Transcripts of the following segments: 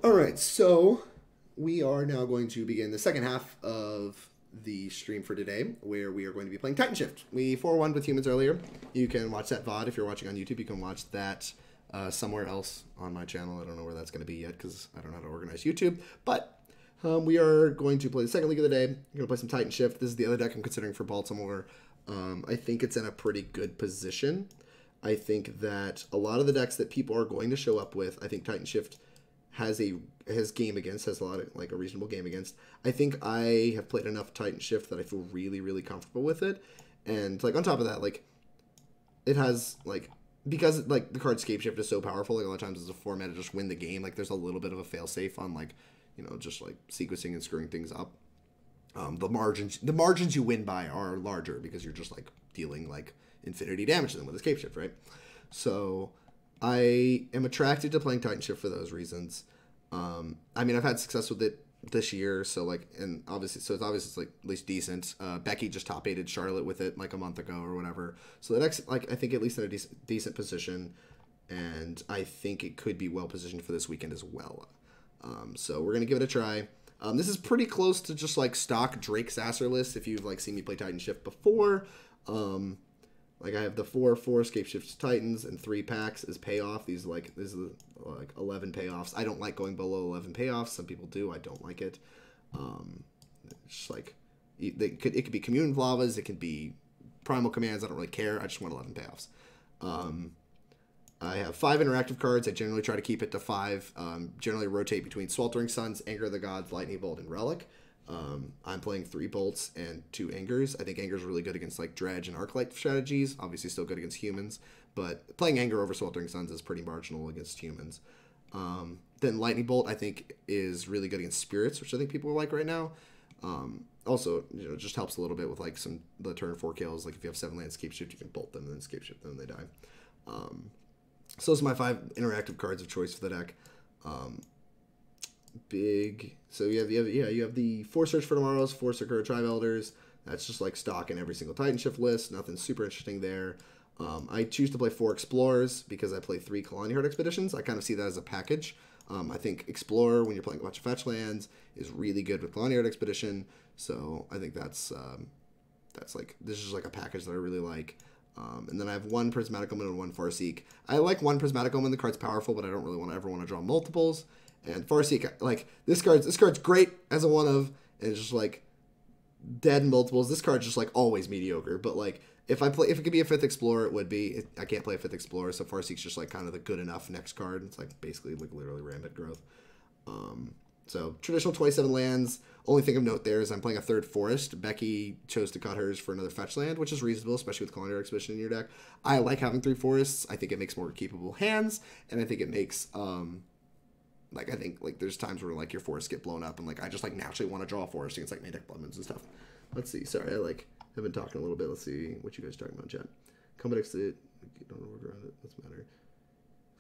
All right, so we are now going to begin the second half of the stream for today, where we are going to be playing Titanshift. We 4-1 with humans earlier. You can watch that VOD if you're watching on YouTube. You can watch that somewhere else on my channel. I don't know where that's going to be yet because I don't know how to organize YouTube. But we are going to play the second league of the day. We're going to play some Titanshift. This is the other deck I'm considering for Baltimore. I think it's in a pretty good position. I think that a lot of the decks that people are going to show up with, I think Titanshift has game against, has a lot of, like, a reasonable game against. I think I have played enough Titanshift that I feel really, really comfortable with it. And, like, on top of that, like, it has, like, because, like, the card Scapeshift is so powerful, like, a lot of times it's a format to just win the game. Like, there's a little bit of a fail-safe on, like, you know, just, like, sequencing and screwing things up. The margins you win by are larger because you're just, like, dealing, like, infinity damage to them with a Scapeshift, right? So I am attracted to playing Titanshift for those reasons. I mean, I've had success with it this year, so, like, and obviously, so it's like at least decent. Becky just top 8'd Charlotte with it like a month ago or whatever. So the next, like, I think at least in a decent position, and I think it could be well positioned for this weekend as well. So we're gonna give it a try. This is pretty close to just like stock Drake Sasser list if you've like seen me play Titanshift before. Like, I have the 4/4 Scapeshift Titans and 3 packs as payoff. These like 11 payoffs. I don't like going below 11 payoffs. Some people do. I don't like it. Just like it could be Commune Lavas. It could be Primal Commands. I don't really care. I just want 11 payoffs. I have 5 interactive cards. I generally try to keep it to 5. Generally rotate between Sweltering Suns, Anger of the Gods, Lightning Bolt, and Relic. I'm playing 3 bolts and 2 angers. I think anger's really good against like dredge and arclight strategies. Obviously still good against humans, but playing anger over Sweltering Suns is pretty marginal against humans. Then lightning bolt I think is really good against spirits, which I think people like right now. Also, you know, it just helps a little bit with like the turn 4 kills. Like if you have 7 land Scapeshift, you can bolt them and then Scapeshift them and they die. So those are my 5 interactive cards of choice for the deck. So you have the 4 Search for Tomorrows, 4 Sakura-Tribe Elders. That's just like stock in every single Titanshift list. Nothing super interesting there. I choose to play 4 Explorers because I play 3 Khalni Heart Expeditions. I kind of see that as a package. I think Explorer, when you're playing a bunch of fetch lands, is really good with Khalni Heart Expedition. So I think that's like, this is just like a package that I really like. And then I have 1 Prismatic Omen and 1 Farseek. I like 1 Prismatic Omen. The card's powerful, but I don't really ever want to draw multiples. And Farseek, like, this card's great as a 1-of, and it's just like dead in multiples. This card's just like always mediocre. But like if it could be a 5th Explorer, it would be. I can't play a 5th Explorer, so Farseek's just like kind of the good enough next card. It's like basically like literally rampant growth. So traditional 27 lands. Only thing of note there is I'm playing a 3rd Forest. Becky chose to cut hers for another fetch land, which is reasonable, especially with Khalni Expedition in your deck. I like having 3 Forests. I think it makes more capable hands, and I think it makes like, I think, like, there's times where, like, your forests get blown up, and, like, I just, like, naturally want to draw a forest against, like, Maniac Bloodmoons and stuff. Let's see. Sorry, I, like, have been talking a little bit. Let's see what you guys are talking about, chat. Combat exit. You don't work around it. Doesn't matter.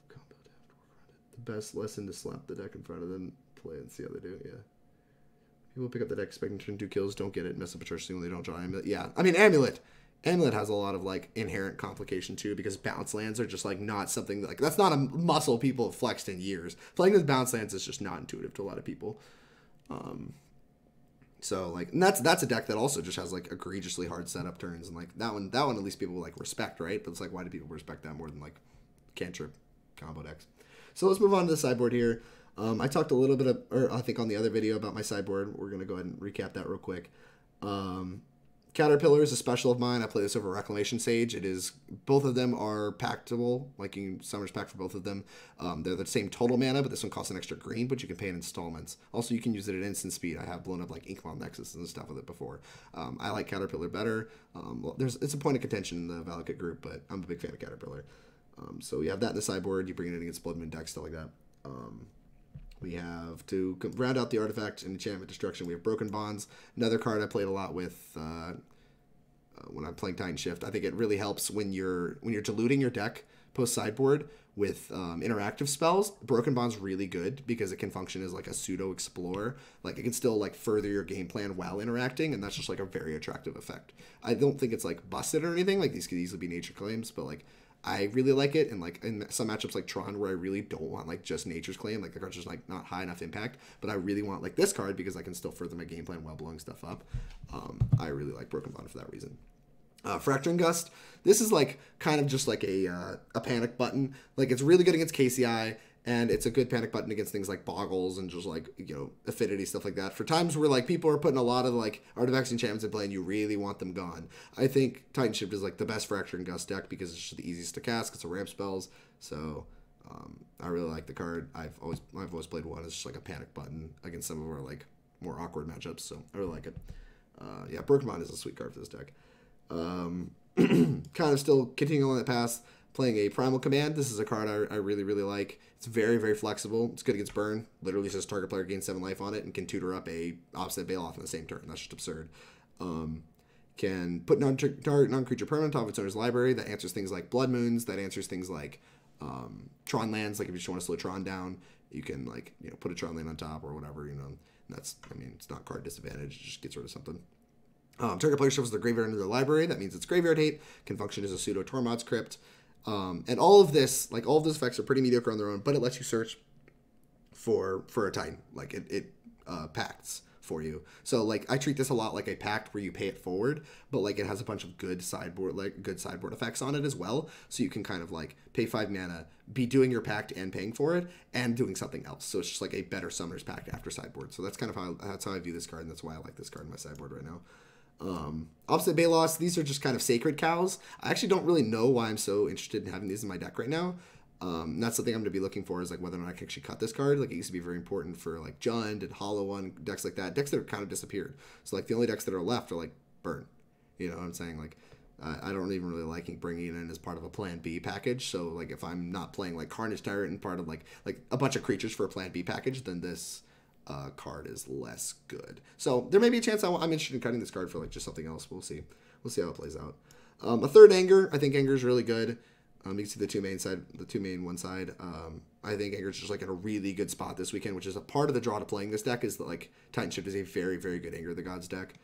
Combat, have to work around it. The best lesson to slap the deck in front of them, play and see how they do it, yeah. People pick up the deck expecting to turn 2 kills, don't get it, mess up a church when they don't draw Amulet. Yeah, I mean, Amulet. Amulet has a lot of, like, inherent complication, too, because bounce lands are just, like, not something, like, that's not a muscle people have flexed in years. Playing with bounce lands is just not intuitive to a lot of people. So, like, and that's a deck that also just has, like, egregiously hard setup turns, and, like, that one at least people, like, respect, right? But it's, like, why do people respect that more than, like, cantrip combo decks? So let's move on to the sideboard here. I talked a little bit or I think on the other video about my sideboard. We're going to go ahead and recap that real quick. Caterpillar is a special of mine. I play this over Reclamation Sage. Both of them are pactable, like you can Summer's Pact for both of them. They're the same total mana, but this one costs an extra green, but you can pay in installments. Also, you can use it at instant speed. I have blown up like Inkmoth Nexus and stuff with it before. I like Caterpillar better. It's a point of contention in the Valakut group, but I'm a big fan of Caterpillar. So we have that in the sideboard. You bring it in against Blood Moon decks, stuff like that. We have to round out the artifact and enchantment destruction. We have Broken Bonds, another card I played a lot with when I'm playing Titanshift. I think it really helps when you're diluting your deck post sideboard with interactive spells. Broken Bond's really good because it can function as like a pseudo explorer. Like it can still like further your game plan while interacting, and that's just like a very attractive effect. I don't think it's like busted or anything. Like these could easily be nature claims, but like I really like it, and like in some matchups like Tron where I really don't want like just Nature's Claim, like the card's just like not high enough impact, but I really want like this card because I can still further my game plan while blowing stuff up. I really like Broken Bond for that reason. Fracturing Gust. This is like kind of just like a panic button. Like it's really good against KCI, and it's a good panic button against things like Boggles and just like, you know, Affinity, stuff like that. For times where like people are putting a lot of like artifacts and enchantments in play and you really want them gone. I think Titanshift is like the best Fracturing Gust deck because it's just the easiest to cast. It's a ramp spells. So I really like the card. I've always played one as just like a panic button against some of our like more awkward matchups. So I really like it. Yeah, Broken Bond is a sweet card for this deck. Kind of still continuing on that path, playing a Primal Command. This is a card I really, really like. It's very, very flexible. It's good against burn. Literally says target player gains 7 life on it and can tutor up a Obstinate Baloth in the same turn. That's just absurd. Can put non-creature permanent off its owner's library. That answers things like Blood Moons. That answers things like Tron lands. Like if you just want to slow Tron down, you can like, you know, put a Tron land on top or whatever, you know. And that's, I mean, it's not card disadvantage. It just gets rid of something. Target player shuffles their graveyard into their library. That means it's graveyard hate. Can function as a pseudo Tormod's Crypt. And all of this, like all of those effects are pretty mediocre on their own, but it lets you search for a Titan. Like it pacts for you. So like I treat this a lot like a pact where you pay it forward, but like it has a bunch of good sideboard effects on it as well. So you can kind of like pay 5 mana, be doing your pact and paying for it, and doing something else. So it's just like a better Summoner's Pact after sideboard. So that's kind of how I view this card, and that's why I like this card in my sideboard right now. Obstinate Baloth, these are just kind of sacred cows. I actually don't really know why I'm so interested in having these in my deck right now. That's something I'm going to be looking for, is like whether or not I can actually cut this card. Like it used to be very important for like Jund and Hollow One, decks like that. Decks that are kind of disappeared. So like the only decks that are left are like Burn. You know what I'm saying? Like I don't even really like bringing it in as part of a Plan B package. So like if I'm not playing like Carnage Tyrant and part of like a bunch of creatures for a Plan B package, then this card is less good. So there may be a chance I'm interested in cutting this card for like just something else. We'll see. We'll see how it plays out. A third Anger. I think Anger is really good. You can see the two main one side. I think Anger's just like in a really good spot this weekend, which is a part of the draw to playing this deck, is that like Titanshift is a very, very good Anger of the Gods deck.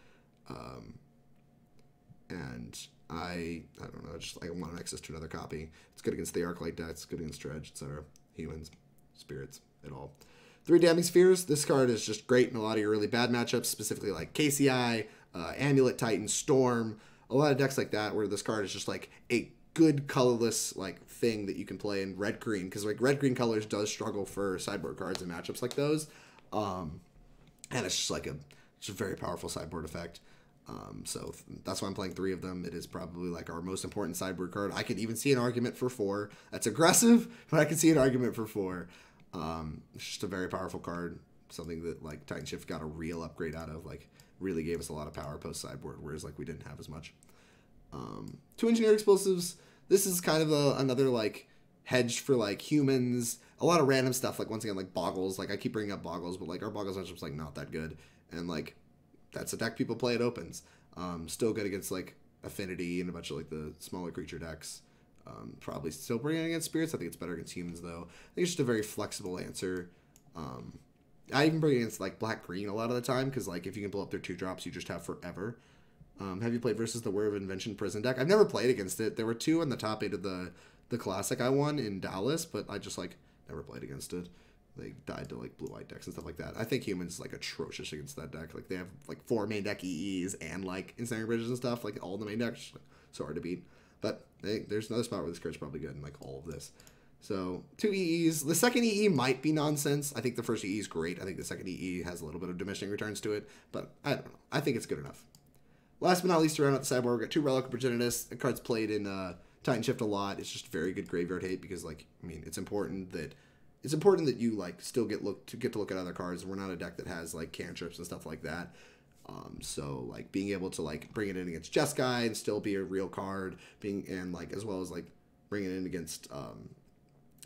And I don't know, just like I want access to another copy. It's good against the Arclight decks, good against Dredge, etc. Humans, spirits, it all. 3 Damning Spheres. This card is just great in a lot of your really bad matchups, specifically like KCI, Amulet Titan, Storm, a lot of decks like that, where this card is just like a good colorless like thing that you can play in red-green, because like red-green colors does struggle for sideboard cards in matchups like those. And it's just like a very powerful sideboard effect. So that's why I'm playing 3 of them. It is probably like our most important sideboard card. I could even see an argument for 4. That's aggressive, but I can see an argument for 4. It's just a very powerful card. Something that like Titanshift got a real upgrade out of. Like really gave us a lot of power post sideboard, whereas like we didn't have as much. 2 Engineer Explosives. This is kind of another like hedge for like humans. A lot of random stuff. Like once again, like Boggles. Like I keep bringing up Boggles, but like our Boggles are just like not that good. And like that's a deck people play at opens. Still good against like Affinity and a bunch of like the smaller creature decks. Probably still bringing it against spirits. I think it's better against humans though. I think it's just a very flexible answer. I even bring it against like black-green a lot of the time, because like if you can blow up their 2-drops, you just have forever. Have you played versus the War of Invention Prison deck? I've never played against it. There were 2 in the top 8 of the Classic I won in Dallas, but I just like never played against it. They died to like blue-white decks and stuff like that. I think humans like atrocious against that deck. Like they have like 4 main deck EEs and like Ensnaring Bridges and stuff, like all in the main deck. Just, like, so hard to beat. But there's another spot where this card's probably good in like all of this. So 2 EEs. The second EE might be nonsense. I think the first EE is great. I think the second EE has a little bit of diminishing returns to it, but I don't know. I think it's good enough. Last but not least, around at the sideboard, we've got 2 Relic of Progenitus. The card's played in Titanshift a lot. It's just very good graveyard hate because, like, I mean, it's important that you like still get to look at other cards. We're not a deck that has like cantrips and stuff like that. So like being able to like bring it in against Jeskai and still be a real card, as well as like bringing it in against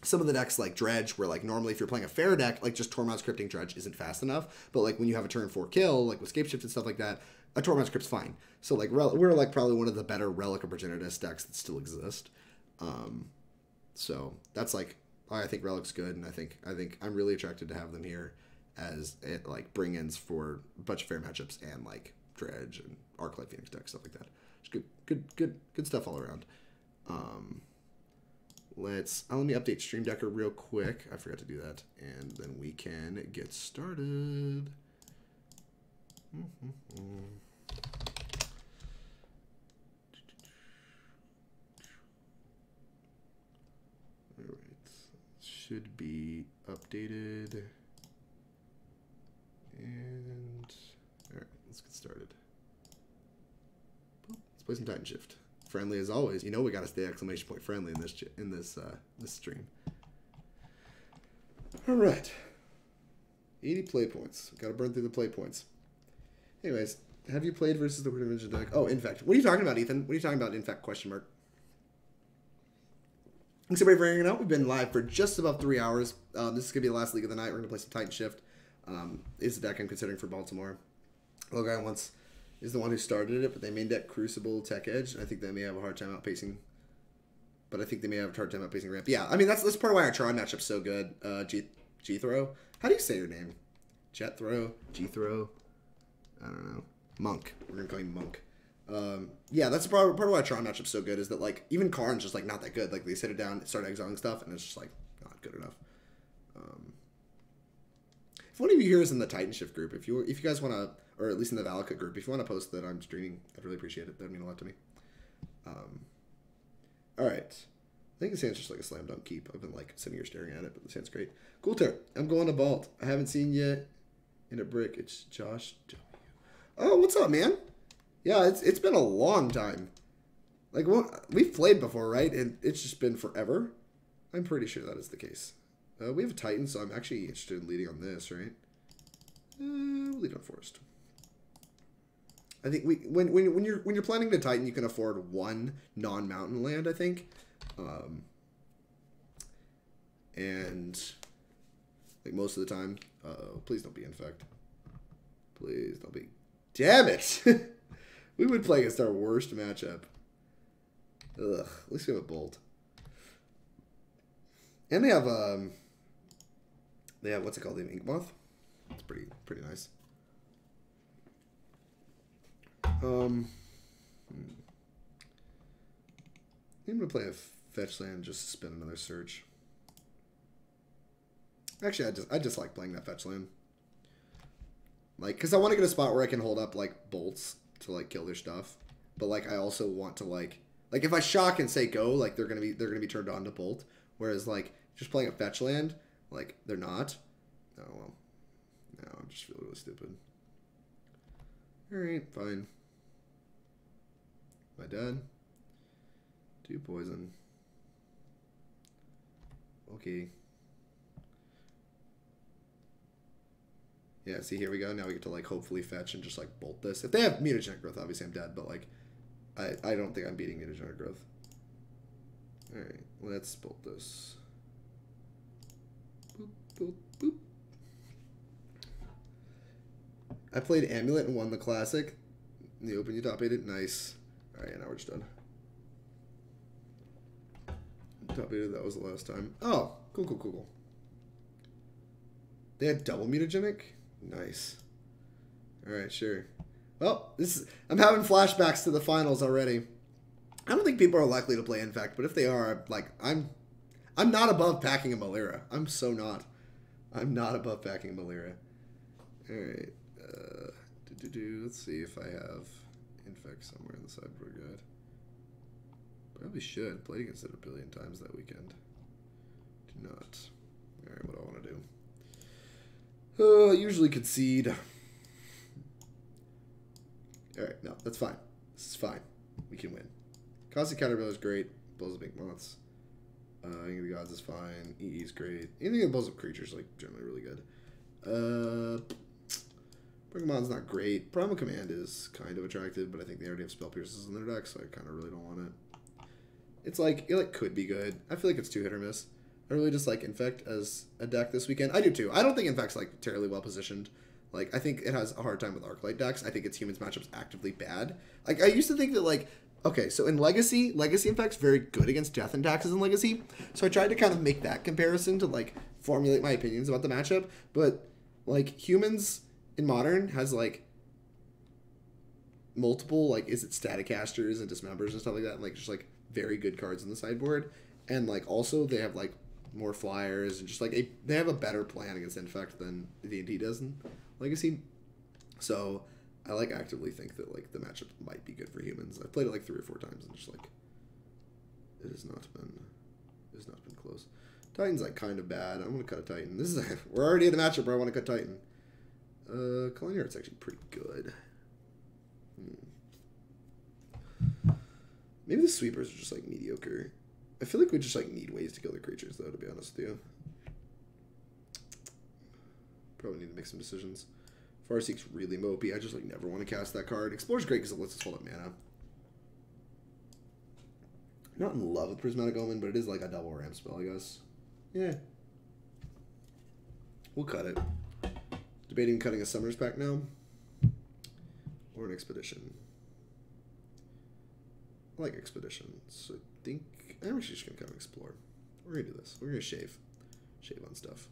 some of the decks like Dredge, where like normally if you're playing a fair deck, like just Tormod's Crypting Dredge isn't fast enough. But like when you have a turn 4 kill, like with Scapeshift and stuff like that, a Tormod's Crypt's fine. So like we're like probably one of the better Relic of Progenitus decks that still exist. So that's like I think Relic's good, and I think I'm really attracted to have them here as it like bring-ins for a bunch of fair matchups and like Dredge and Arclight Phoenix decks, stuff like that. Just good stuff all around. let me update Stream Decker real quick. I forgot to do that. And then we can get started. Alright. Should be updated. And alright, let's get started. Let's play some Titanshift. Friendly as always. You know we gotta stay exclamation point friendly in this stream. Alright. 80 play points. Gotta burn through the play points. Anyways, have you played versus the Word of Engine deck? Oh, Infect. What are you talking about, Ethan? What are you talking about, Infect? Question mark. Thanks everybody for hanging out. We've been live for just about 3 hours. This is gonna be the last league of the night. We're gonna play some Titanshift. Is the deck I'm considering for Baltimore. Little guy once is the one who started it, but they main deck Crucible, Tech Edge. I think they may have a hard time outpacing. But I think they may have a hard time outpacing Ramp. Yeah, I mean that's part of why our Tron matchup's so good. G-Throw. How do you say your name? Jet-Throw? G-Throw? I don't know. Monk. We're gonna call him Monk. Yeah, that's part of why our Tron matchup's so good is that like even Karn's just like not that good. Like they sit it down, start exiling stuff, and it's just like not good enough. If one of you here is in the Titanshift group, if you guys want to, or at least in the Valakut group, if you want to post that I'm streaming, I'd really appreciate it. That'd mean a lot to me. All right. I think this hand's just like a slam dunk keep. I've been like sitting here staring at it, but this hand's great. Cool turn. I'm going to Balt. I haven't seen yet in a brick. It's Josh W. Oh, what's up, man? Yeah, it's been a long time. Like we've played before, right? And it's just been forever. I'm pretty sure that is the case. We have a Titan, so I'm actually interested in leading on this, right? We'll lead on Forest. I think when you're planning to Titan, you can afford one non-mountain land, I think. And like most of the time, please don't be Infect. Please don't be. Damn it! We would play against our worst matchup. Ugh. At least we have a Bolt. And they have what's it called? They have Ink Moth. It's pretty nice. I'm gonna play a fetch land just to spin another search. Actually, I just like playing that fetch land. Like, cause I want to get a spot where I can hold up like bolts to like kill their stuff, but like I also want to like if I shock and say go, like they're gonna be turned on to bolt. Whereas like just playing a fetch land, like they're not. Oh well, no, I'm just feeling really stupid. All right, fine. Am I done? 2 poison. Okay. Yeah, see, here we go. Now we get to, like, hopefully fetch and just, like, bolt this. If they have mutagenic growth, obviously I'm dead, but, like, I don't think I'm beating mutagenic growth. Alright, let's bolt this. Boop, boop, boop. I played Amulet and won the Classic. In the Open, you top 8 it. Nice. Alright, now we're just done. Top 8 that was the last time. Oh, cool. They had double mutagenic? Nice. Alright, sure. Well, I'm having flashbacks to the finals already. I don't think people are likely to play Infect, but if they are, like, I'm not above packing a Malira. I'm so not. I'm not above packing a Malira. Alright. Let's see if I have Infect somewhere in the sideboard guide. Probably should. Played against it a billion times that weekend. Do not. Alright, what do I want to do? Usually concede. Alright, no, that's fine. This is fine. We can win. Caustic Caterpillar is great. Blows up Ink Moths. Ink of the Gods is fine. EE is great. Anything that blows up creatures is like generally really good. Pokemon's not great. Primal Command is kind of attractive, but I think they already have Spell Pierces in their deck, so I kind of really don't want it. It's like, it could be good. I feel like it's too hit or miss. I really just like Infect as a deck this weekend. I do too. I don't think Infect's like terribly well positioned. Like, I think it has a hard time with Arclight decks. I think its humans matchup's actively bad. Like, I used to think that like, okay, so in Legacy Infect's very good against Death and Taxes in Legacy. So I tried to kind of make that comparison to like formulate my opinions about the matchup. But like humans in Modern has like multiple like, is it Static Casters and Dismembers and stuff like that, and like just like very good cards in the sideboard. And like also they have like more flyers and just like they have a better plan against Infect than D&D does in Legacy. So I like actively think that like the matchup might be good for humans. I've played it like 3 or 4 times and just like it has not been close. Titan's like kind of bad. I'm gonna cut a Titan. This is we're already in a matchup where I want to cut Titan. Khalni Art's actually pretty good. Maybe the sweepers are just like mediocre. I feel like we just like need ways to kill the creatures though, to be honest with you. Probably need to make some decisions. Farseek's really mopey. I just like never want to cast that card. Explorer's great because it lets us hold up mana. Not in love with Prismatic Omen, but it is like a double ramp spell, I guess. Yeah. We'll cut it. Debating cutting a Summoner's Pact now. Or an Expedition. I like Expedition, so I think I'm actually just going to cut an Explore. We're going to do this. We're going to shave. Shave on stuff.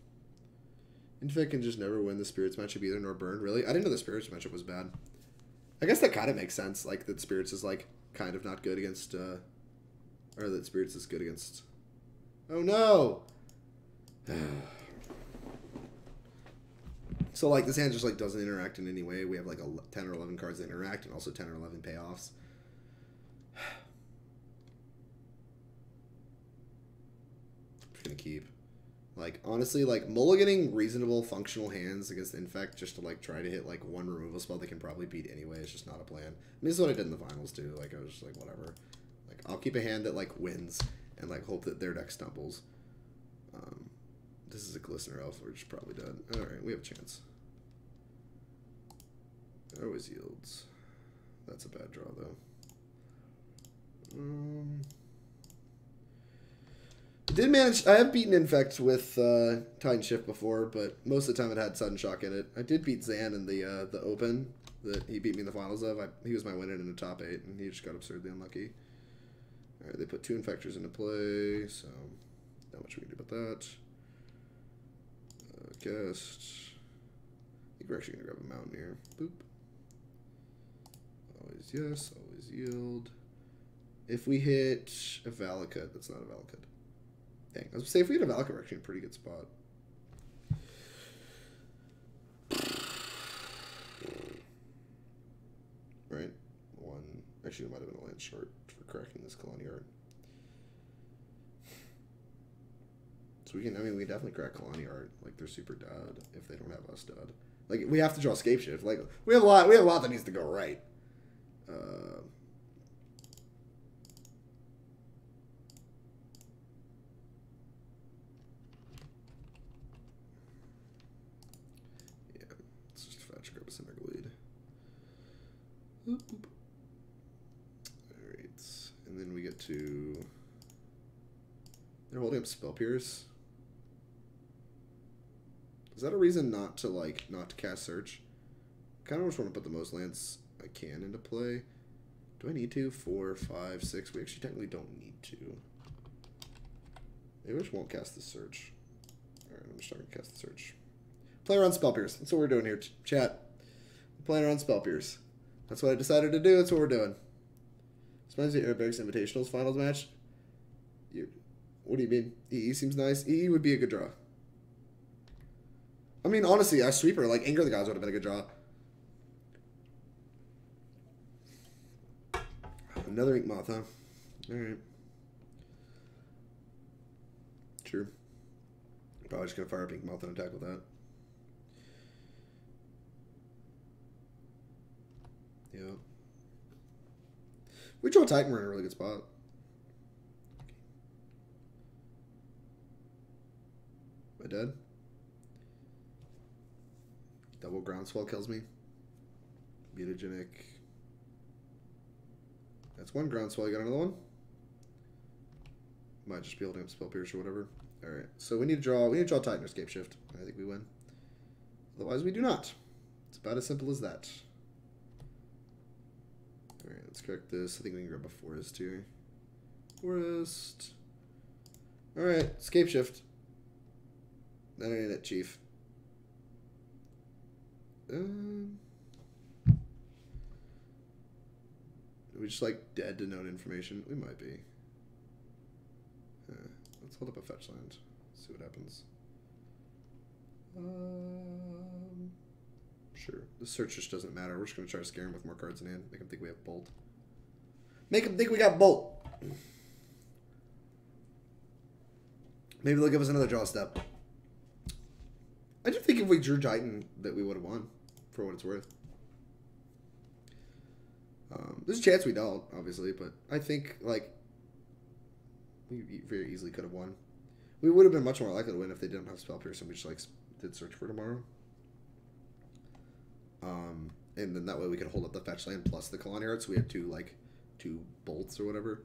Infect can just never win the Spirits matchup either, nor burn. Really? I didn't know the Spirits matchup was bad. I guess that kind of makes sense. Like, that Spirits is, like, kind of not good against, or that Spirits is good against... Oh, no! So, like, this hand just, like, doesn't interact in any way. We have, like, 10 or 11 cards that interact, and also 10 or 11 payoffs. I'm just gonna keep. Like, honestly, like, mulliganing reasonable functional hands against Infect just to, like, try to hit, like, one removal spell they can probably beat anyway is just not a plan. I mean, this is what I did in the finals, too. Like, I was just like, whatever. Like, I'll keep a hand that, like, wins and, like, hope that their deck stumbles. This is a Glistener Elf. We're just probably dead. Alright, we have a chance. It always yields. That's a bad draw, though. I did manage... I have beaten Infect with Titanshift before, but most of the time it had Sudden Shock in it. I did beat Zan in the Open that he beat me in the finals of. He was my winner in the top 8, and he just got absurdly unlucky. Alright, they put 2 Infectors into play, so not much we can do about that. Cast. I think we're actually going to grab a Mountaineer. Boop. Always yes, always yield. If we hit a Valakut, that's not a Valakut. Dang, I was going to say, if we hit a Valakut, we're actually in a pretty good spot. Right? One. Actually, it might have been a land short for cracking this Khalni Art. So we can, I mean, we definitely crack Khalni Art. Like, they're super dud if they don't have us dud. Like, we have to draw Scapeshift. Like, we have a lot that needs to go right. Yeah, let's just fetch, grab a Cinder Glade. Boop, boop. Alright, and then we get to... They're holding up Spell Pierce. Is that a reason not to cast Search? Kind of just want to put the most lands I can into play. Do I need to? 4, 5, 6. We actually technically don't need to. Maybe I just won't cast the Search. Alright, I'm just not going to cast the Search. Play around Spell Pierce. That's what we're doing here, chat. We're playing around Spell Pierce. That's what I decided to do. That's what we're doing. This reminds me of Arabics Invitationals finals match. What do you mean? EE seems nice. EE would be a good draw. I mean, honestly, a sweeper, like Anger the Gods would have been a good draw. Another Ink Moth, huh? Alright. True. Probably just gonna fire up Ink Moth and attack with that. Yeah. We draw Titan, we're in a really good spot. Am I dead? Double Groundswell kills me. Mutagenic. That's one Groundswell. You got another one? Might just be holding up Spell Pierce or whatever. Alright, so we need to draw Titan or Scapeshift. I think we win. Otherwise we do not. It's about as simple as that. Alright, let's correct this. I think we can grab a Forest here. Forest. Alright, Scapeshift. That ain't it, Chief. Are we just like dead to known information? We might be. Let's hold up a fetch land. See what happens. Sure. The search just doesn't matter. We're just going to try to scare him with more cards in hand. Make him think we have Bolt. Make him think we got Bolt. Maybe they'll give us another draw step. I do think if we drew Titan that we would have won, for what it's worth. There's a chance we don't, obviously, but I think, like, we very easily could have won. We would have been much more likely to win if they didn't have Spell Pierce and we just, like, did Search for Tomorrow. And then that way we could hold up the fetch land plus the Khalni Art, so we have two bolts or whatever.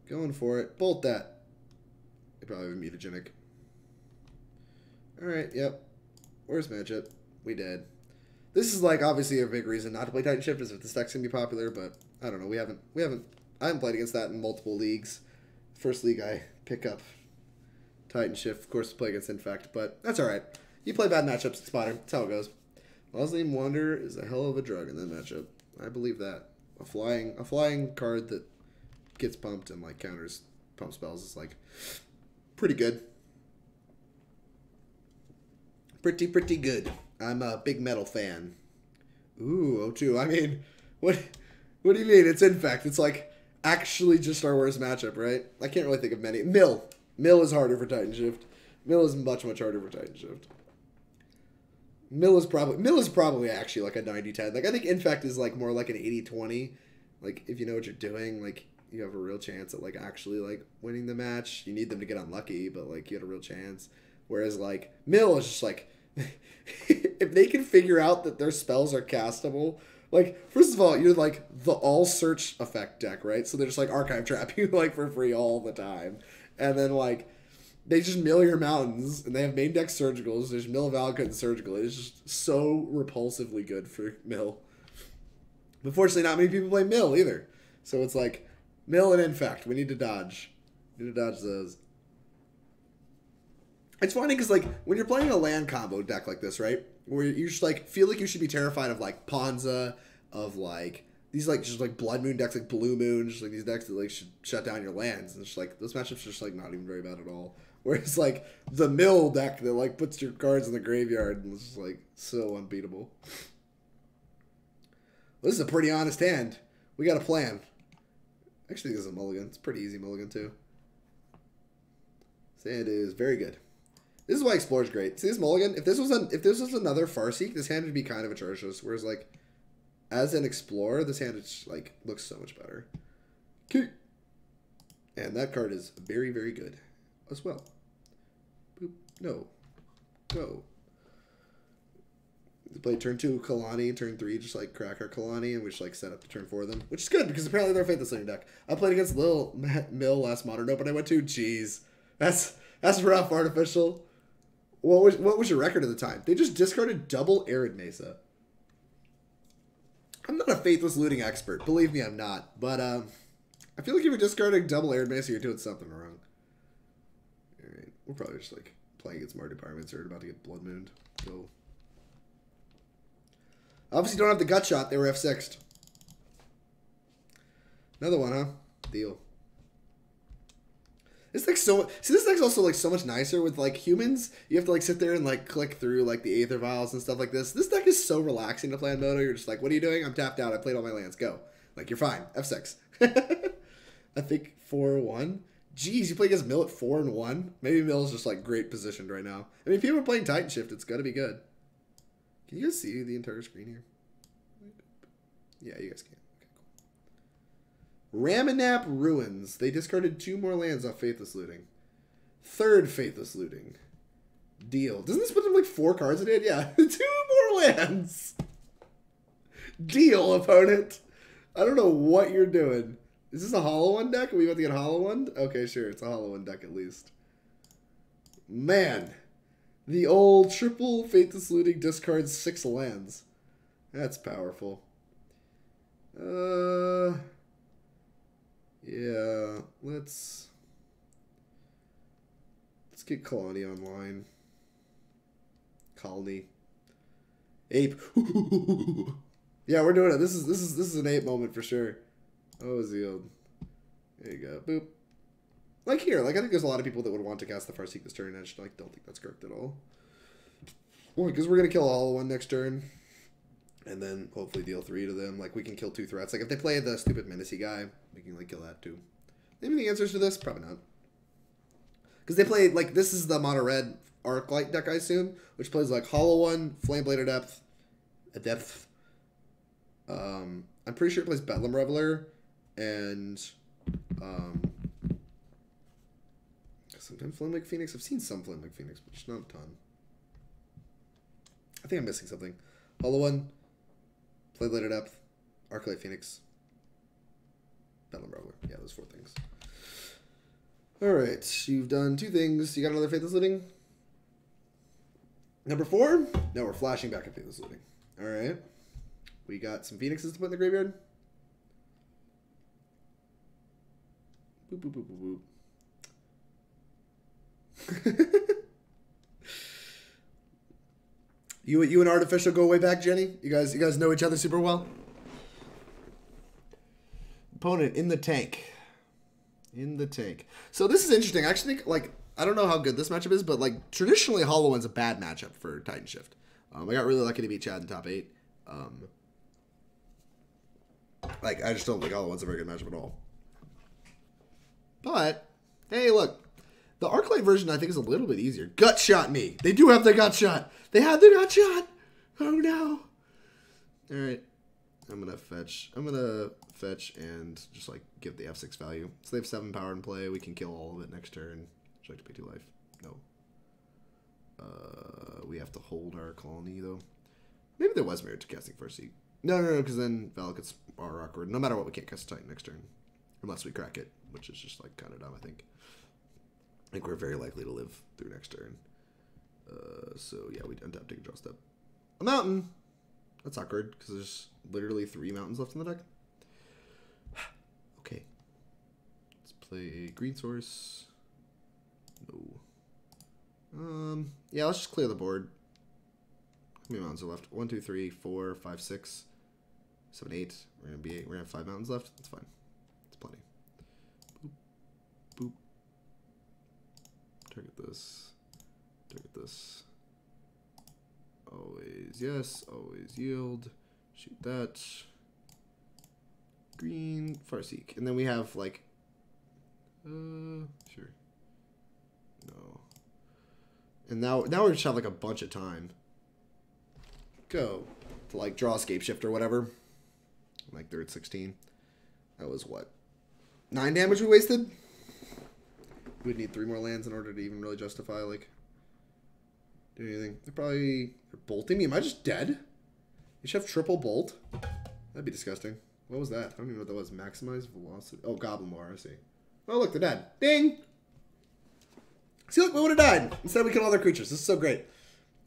Going for it. Bolt that. They probably have a mutagenic. Alright, yep. Worst matchup. We did. This is, like, obviously a big reason not to play Titanshift is if this deck's gonna be popular, but I don't know. I haven't played against that in multiple leagues. First league I pick up Titanshift, of course, to play against Infect, but that's alright. You play bad matchups, it's modern. That's how it goes. Mausoleum Wanderer is a hell of a drug in that matchup. I believe that. A flying card that gets pumped and, like, counters pump spells is, like, pretty good. Pretty good. I'm a big metal fan. Ooh, O2. I mean, what do you mean? It's Infect. It's, like, actually just our worst matchup, right? I can't really think of many. Mill is harder for Titanshift. Mill is much harder for Titanshift. Mill is probably actually like a 90-10. Like, I think Infect is, like, more like an 80-20. Like, if you know what you're doing, like, you have a real chance at, like, actually, like, winning the match. You need them to get unlucky, but, like, you had a real chance. Whereas, like, Mill is just, like, if they can figure out that their spells are castable, like, first of all, you're, like, the all-search effect deck, right? So they're just, like, Archive Trap you, like, for free all the time. And then, like, they just mill your mountains, and they have main deck Surgicals. There's Mill, Valakut, and Surgical. It's just so repulsively good for Mill. But fortunately, not many people play Mill, either. So it's, like, Mill and Infect. We need to dodge. We need to dodge those. It's funny because, like, when you're playing a land combo deck like this, right, where you just, like, feel like you should be terrified of, like, Ponza, of, like, these, like, just, like, Blood Moon decks, like, Blue Moon, just, like, these decks that, like, should shut down your lands. And it's just, like, those matchups are just, like, not even very bad at all. Whereas, like, the Mill deck that, like, puts your cards in the graveyard and is just, like, so unbeatable. Well, this is a pretty honest hand. We got a plan. Actually, this is a mulligan. It's a pretty easy mulligan, too. This hand is very good. This is why Explore is great. See this mulligan? If this was another Farseek, this hand would be kind of atrocious. Whereas, like, as an Explorer, this hand is, like, looks so much better. Okay. And that card is very, very good as well. Boop. No. Go. We play turn 2 Khalni, turn 3 just, like, crack our Khalni, and we just, like, set up the turn 4 of them. Which is good, because apparently they're a Faithless Looting deck. I played against Lil Mill last Modern Open. I went to, jeez. That's rough, Artificial. What was your record at the time? They just discarded double Arid Mesa. I'm not a Faithless Looting expert. Believe me, I'm not. But I feel like if you're discarding double Arid Mesa, you're doing something wrong. Alright. We're probably just, like, playing against Mardu Pyromancer, about to get Blood Mooned. Go. Obviously don't have the Gut Shot. They were F6'd. Another one, huh? Deal. This deck's this deck's also, like, so much nicer with, like, humans. You have to, like, sit there and, like, click through, like, the Aether Vials and stuff like this. This deck is so relaxing to play on Moto. You're just like, what are you doing? I'm tapped out. I played all my lands. Go. Like, you're fine. F6. I think 4-1. Jeez, you play against Mill at 4-1? Maybe Mill's just, like, great positioned right now. I mean, if people are playing Titanshift, it's gotta be good. Can you guys see the entire screen here? Yeah, you guys can. Ramanap Ruins. They discarded 2 more lands off Faithless Looting. 3rd Faithless Looting. Deal. Doesn't this put them like 4 cards in it? Yeah. 2 more lands. Deal, opponent. I don't know what you're doing. Is this a Hollow One deck? Are we about to get Hollow One? Okay, sure. It's a Hollow One deck at least. Man. The old triple Faithless Looting discards 6 lands. That's powerful. Yeah, let's get Khalni online. Khalni. Ape. Yeah, we're doing it. This is an ape moment for sure. Oh, Zeal. There you go. Boop. Like here, like I think there's a lot of people that would want to cast the Farseek this turn. I just like don't think that's correct at all. Well, because we're gonna kill all one next turn, and then hopefully deal 3 to them. Like we can kill 2 threats. Like if they play the stupid Menacey guy, we can like kill that too. Maybe the answers to this? Probably not. Because they play like this is the mono red Arclight deck, I assume, which plays like Hollow One, Flameblade Adept. I'm pretty sure it plays Bedlam Reveler, and sometimes Flamewake Phoenix. I've seen some Flamewake Phoenix, but just not a ton. I think I'm missing something. Hollow One, Flameblade Adept, Arclight Phoenix, Bedlam Reveler. Yeah, those 4 things. Alright, you've done 2 things. You got another Faithless Looting? Number 4? No, we're flashing back at Faithless Looting. Alright. We got some Phoenixes to put in the graveyard. Boop, boop, boop, boop, boop. You and Artificial go way back, Jenny? You guys know each other super well? Opponent in the tank. In the tank. So this is interesting. I actually think, like, I don't know how good this matchup is, but, like, traditionally Hollow One's a bad matchup for Titanshift. I got really lucky to beat Chad in top 8. Like, I just don't think Hollow One's a very good matchup at all. But, hey, look. The Arclight version, I think, is a little bit easier. Gut shot me. They do have the gut shot. They have the gut shot. Oh, no. All right. I'm going to fetch. I'm going to fetch and just, like, give the F6 value. So they have 7 power in play. We can kill all of it next turn. Would you like to pay 2 life? No. We have to hold our Khalni, though. Maybe there was merit to casting Farseek. No, because then Valakuts are awkward. No matter what, we can't cast a Titan next turn. Unless we crack it, which is just, like, kind of dumb, I think. I think we're very likely to live through next turn. So, yeah, we untap, take a draw step. A mountain! That's awkward, because there's literally 3 mountains left in the deck. Okay. Let's play a green source. No. Yeah, let's just clear the board. How many mountains are left? 1, 2, 3, 4, 5, 6, 7, 8. We're gonna be 8. We're gonna have 5 mountains left. That's fine. That's plenty. Boop. Boop. Target this. Target this. Always yes. Always yield. Shoot that. Green Farseek. And then we have like sure. No. And now we just have like a bunch of time. Go to like draw a Scapeshift or whatever. Like they're at 16. That was what? 9 damage we wasted? We'd need 3 more lands in order to even really justify like do anything. They're bolting me. Am I just dead? You should have triple bolt? That'd be disgusting. What was that? I don't even know what that was. Maximize velocity. Oh, Goblin War, I see. Oh, look, they're dead. Ding! See, look, we would have died. Instead, we killed all their creatures. This is so great.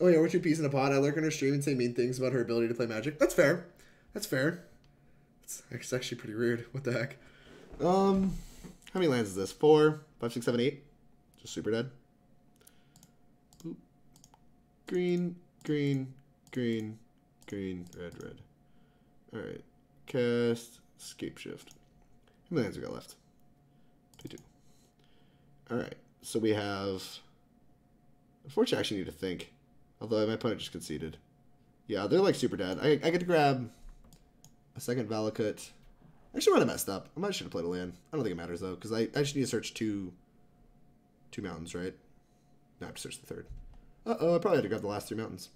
Oh, yeah, we're 2 peas in a pod. I lurk on her stream and say mean things about her ability to play Magic. That's fair. That's fair. It's actually pretty rude. What the heck? How many lands is this? 4, 5, 6, 7, 8. Just super dead. Boop. Green, green, green, green, red, red. Alright. Cast Scapeshift. How many lands we got left? 2. Alright. So we have... Unfortunately, I actually need to think. Although my opponent just conceded. Yeah, they're like super dead. I get to grab a second Valakut. I actually might have messed up. I might should have played a land. I don't think it matters though, because I just need to search two mountains, right? No, I have to search the 3rd. Uh-oh, I probably had to grab the last 3 mountains.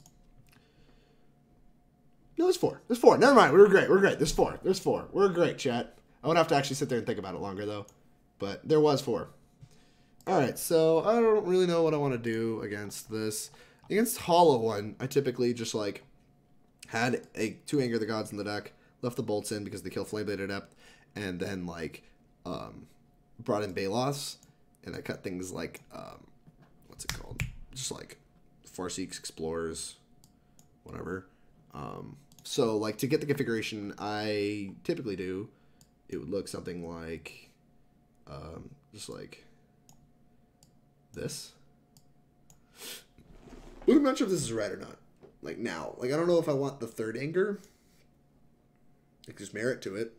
No, there's 4. There's 4. Never mind. We were great. We're great. There's 4. There's 4. We're great, chat. I would have to actually sit there and think about it longer though. But there was 4. Alright, so I don't really know what I want to do against this. Against Hollow One, I typically just like had 2 Anger of the Gods in the deck, left the bolts in because they kill Flameblade Adept, and then like brought in Baloths, and I cut things like what's it called? Just like Farseeks, Explorers, whatever. So like to get the configuration I typically do, it would look something like just like this. I'm not sure if this is right or not. Like now. Like I don't know if I want the 3rd Anger. Like there's merit to it.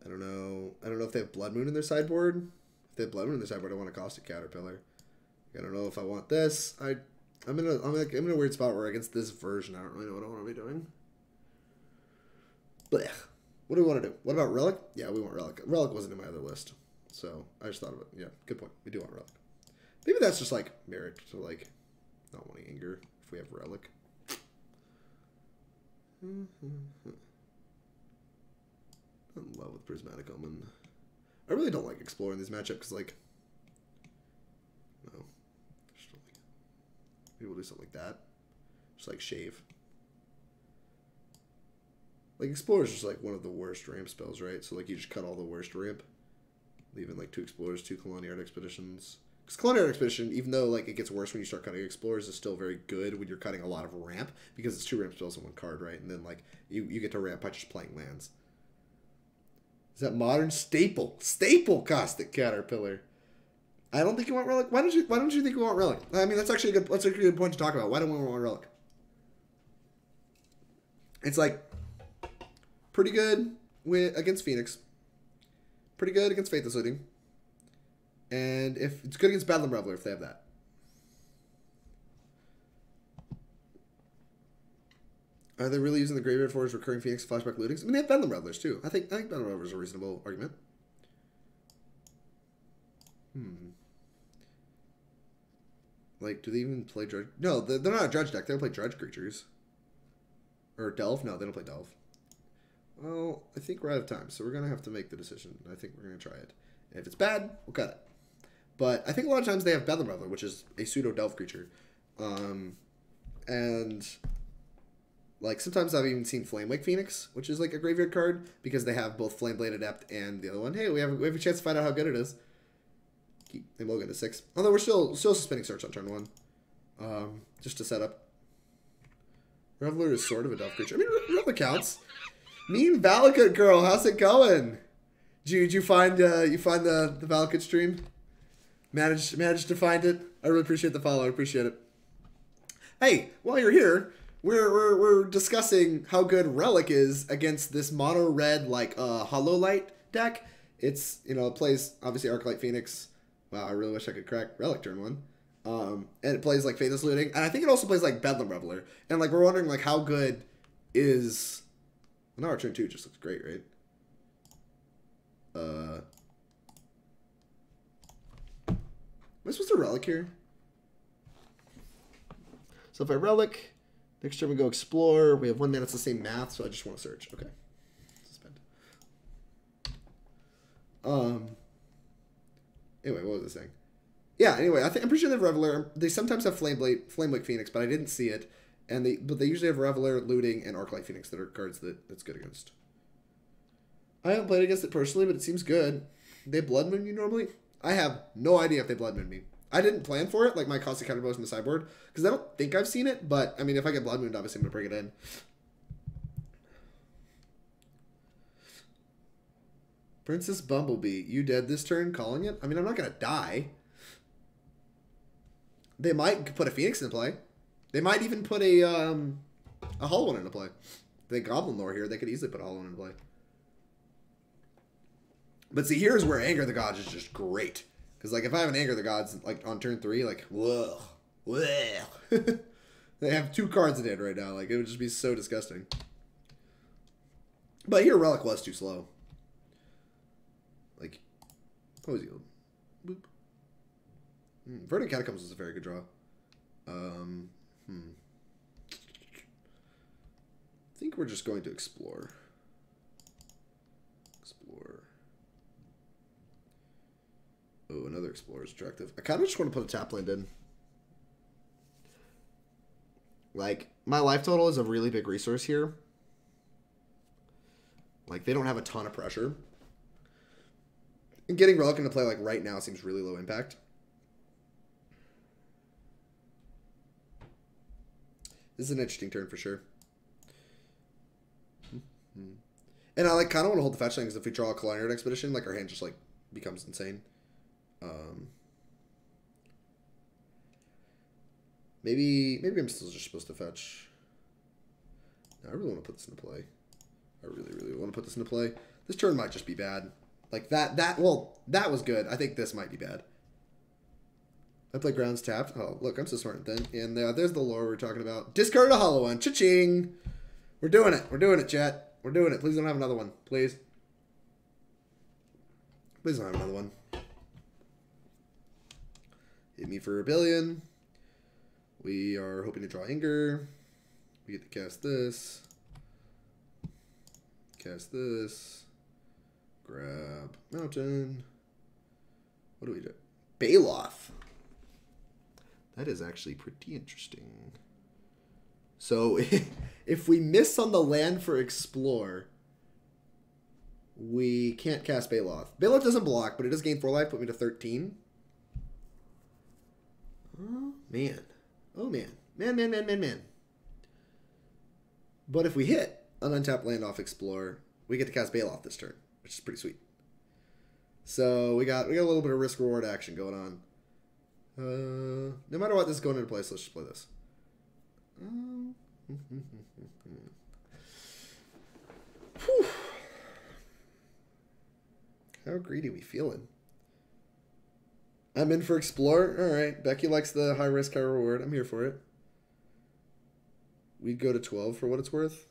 I don't know. I don't know if they have Blood Moon in their sideboard. If they have Blood Moon in their sideboard, I want a Caustic Caterpillar. I don't know if I want this. I'm in a weird spot where against this version, I don't really know what I want to be doing. But what do we want to do? What about Relic? Yeah, we want Relic. Relic wasn't in my other list, so I just thought of it. Yeah, good point. We do want Relic. Maybe that's just like merit to like not wanting anger if we have Relic. I'm in love with Prismatic Omen. I really don't like exploring these matchups because like, no, just don't like it. Maybe we'll do something like that. Just like shave. Like Explorer is just like one of the worst ramp spells, right? So like you just cut all the worst ramp, leaving like 2 Explorers, 2 Khalni Art Expeditions. Because Khalni Art Expedition, even though like it gets worse when you start cutting Explorers, is still very good when you're cutting a lot of ramp because it's 2 ramp spells in 1 card, right? And then like you get to ramp by just playing lands. Is that modern staple Caustic Caterpillar? I don't think you want Relic. Why don't you think you want Relic? I mean, that's actually a good point to talk about. Why don't we want Relic? It's like pretty good against Phoenix. Pretty good against Faithless Looting. And if it's good against Bedlam Reveler if they have that. Are they really using the graveyard for his recurring Phoenix flashback lootings? I mean, they have Bedlam Revelers too. I think Bedlam Reveler is a reasonable argument. Like, do they even play Dredge? No, they're not a Dredge deck. They don't play Dredge creatures. Or Delve? No, they don't play Delve. Well, I think we're out of time, so we're going to have to make the decision. I think we're going to try it. And if it's bad, we'll cut it. But I think a lot of times they have Bedlam Reveler, which is a pseudo-Delve creature. And like sometimes I've even seen Flamewake Phoenix, which is like a graveyard card, because they have both Flameblade Adept and the other one. Hey, we have a chance to find out how good it is. Keep Logan to 6. Although we're still suspending search on turn 1. Just to set up. Reveler is sort of a Delve creature. I mean, Reveler counts. Mean Valakut girl, how's it going? Did you find the Valakut stream? Managed to find it. I really appreciate the follow. I appreciate it. Hey, while you're here, we're discussing how good Relic is against this mono red like Hollow Light deck. It's it plays obviously Arclight Phoenix. Wow, I really wish I could crack Relic turn 1. And it plays like Faithless Looting, and I think it also plays like Bedlam Reveler. And like we're wondering like how good is. Well, now our turn 2 just looks great, right? Am I supposed to Relic here? So if I Relic, next turn we go Explore. We have 1 mana, it's the same math, so I just want to search. Okay. Suspend. Anyway, what was I saying? Yeah, anyway, I'm pretty sure they have Reveler. They sometimes have Flamewake Phoenix, but I didn't see it. But they usually have Reveler, Looting, and Arclight Phoenix that are cards that's good against. I haven't played against it personally, but it seems good. They Blood Moon you normally? I have no idea if they Blood Moon me. I didn't plan for it, like my Caustic Caterpillar was in the sideboard, because I don't think I've seen it, but, I mean, if I get Blood Moon, obviously I'm going to bring it in. Princess Bumblebee, you dead this turn, calling it? I mean, I'm not going to die. They might put a Phoenix into play. They might even put a Hollow One into play. They Goblin Lore here, they could easily put a Hollow One into play. But see, here's where Anger of the Gods is just great. Because, like, if I have an Anger of the Gods, like, on turn 3, like, whoa. They have 2 cards in hand right now. Like, it would just be so disgusting. But here, Relic was too slow. Like, what was he? Boop. Verdant Catacombs was a very good draw. I think we're just going to Explore. Oh, another Explorer is attractive. I kind of just want to put a tap land in. Like, my life total is a really big resource here. Like, they don't have a ton of pressure. And getting Relic into play, like, right now seems really low impact. This is an interesting turn for sure. And I, like, kind of want to hold the fetch land, because if we draw a Khalni Art Expedition, like, our hand just, like, becomes insane. Maybe I'm still just supposed to fetch. No, I really want to put this into play. I really want to put this into play. This turn might just be bad. Like well, that was good. I think this might be bad. I play grounds tapped. Oh, look, I'm so smart then. And there's the lore we're talking about. Discard a hollow one. Cha-ching! We're doing it. We're doing it, chat. We're doing it. Please don't have another one. Please. Please don't have another one. Hit me for a billion. We are hoping to draw Anger. We get to cast this. Cast this. Grab Mountain. What do we do? Baloth. That is actually pretty interesting. So if we miss on the land for Explore, we can't cast Baloth. Baloth doesn't block, but it does gain 4 life, put me to 13. Oh, man. Oh, man. Man. But if we hit an untapped land off Explore, we get to cast Baloth this turn, which is pretty sweet. So we got a little bit of risk-reward action going on. No matter what, this is going into place. Let's just play this. How greedy we feeling? I'm in for Explore. All right. Becky likes the high risk, high reward. I'm here for it. We'd go to 12 for what it's worth.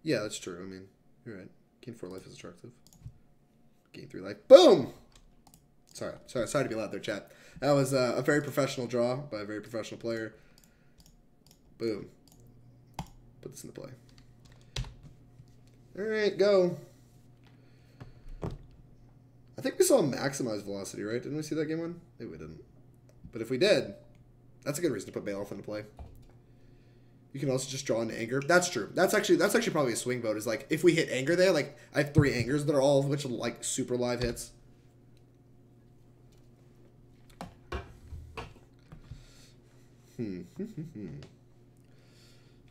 Yeah, that's true. I mean, you're right. Gain 4 life is attractive. Gain 3 life. Boom! Sorry to be loud there, chat. That was a very professional draw by a very professional player. Boom. Put this into play. All right, go. I think we saw maximize velocity, right? Didn't we see that game one? Maybe we didn't. But if we did, that's a good reason to put Baloth into play. You can also just draw into Anger. That's true. That's actually probably a swing vote. Is like if we hit Anger there, like I have 3 Angers that are all of which are like super live hits.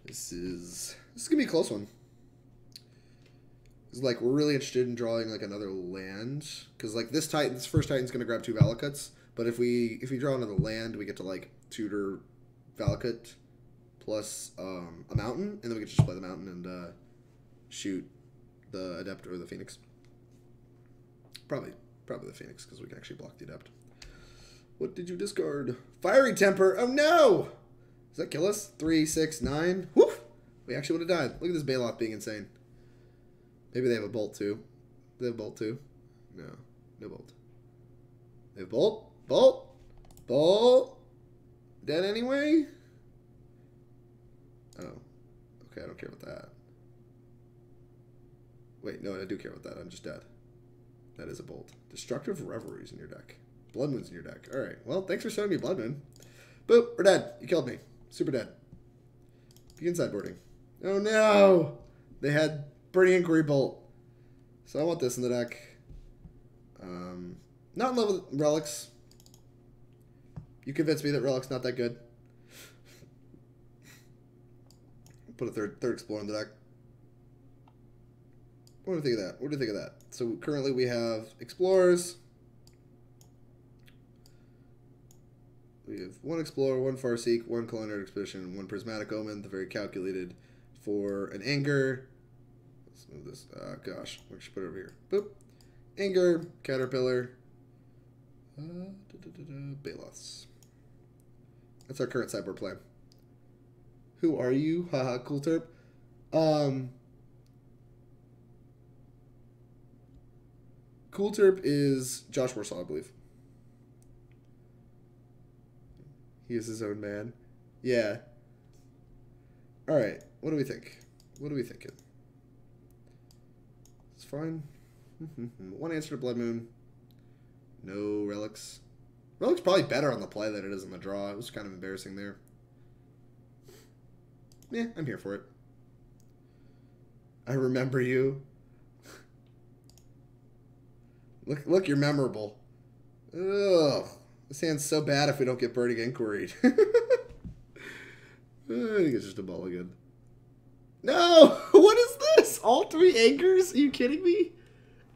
This is gonna be a close one. It's like we're really interested in drawing like another land because like this first Titan's gonna grab 2 Valakuts, but if we draw another land, we get to like tutor Valakut plus a mountain, and then we get to just play the mountain and shoot the Adept or the Phoenix. Probably the Phoenix because we can actually block the Adept. What did you discard? Fiery Temper. Oh no! Does that kill us? 3, 6, 9. Woof! We actually would have died. Look at this Baloth being insane. Maybe they have a bolt too. They have a bolt too. No bolt. They have bolt. Dead anyway. Oh, okay. I don't care about that. Wait, no, I do care about that. I'm just dead. That is a bolt. Destructive Reveries in your deck. Blood Moon's in your deck. All right. Well, thanks for showing me Blood Moon. Boop. We're dead. You killed me. Super dead. Begin sideboarding. Oh no! They had Burning Inquiry Bolt. So I want this in the deck. Not in love with Relics. You convinced me that Relic's not that good. Put a third Explorer in the deck. What do you think of that? What do you think of that? So currently we have Explorers. We have 1 Explorer, 1 Farseek, 1 Culinary Expedition, 1 Prismatic Omen. They're very calculated for an Anger. Let's move this. Gosh, we should put it over here. Boop. Anger, Caterpillar, Baloths. That's our current sideboard play. Who are you? Haha, cool terp. Cool terp is Josh Warsaw, I believe. He is his own man. Yeah. All right. What do we think? What are we thinking? It's fine. 1 answer to Blood Moon. No Relics. Relics probably better on the play than it is on the draw. It was kind of embarrassing there. Yeah, I'm here for it. I remember you. Look, you're memorable. Ugh. This hand's so bad if we don't get Burning Inquiry. I think it's just a mulligan. No! What is this? All 3 Angers? Are you kidding me?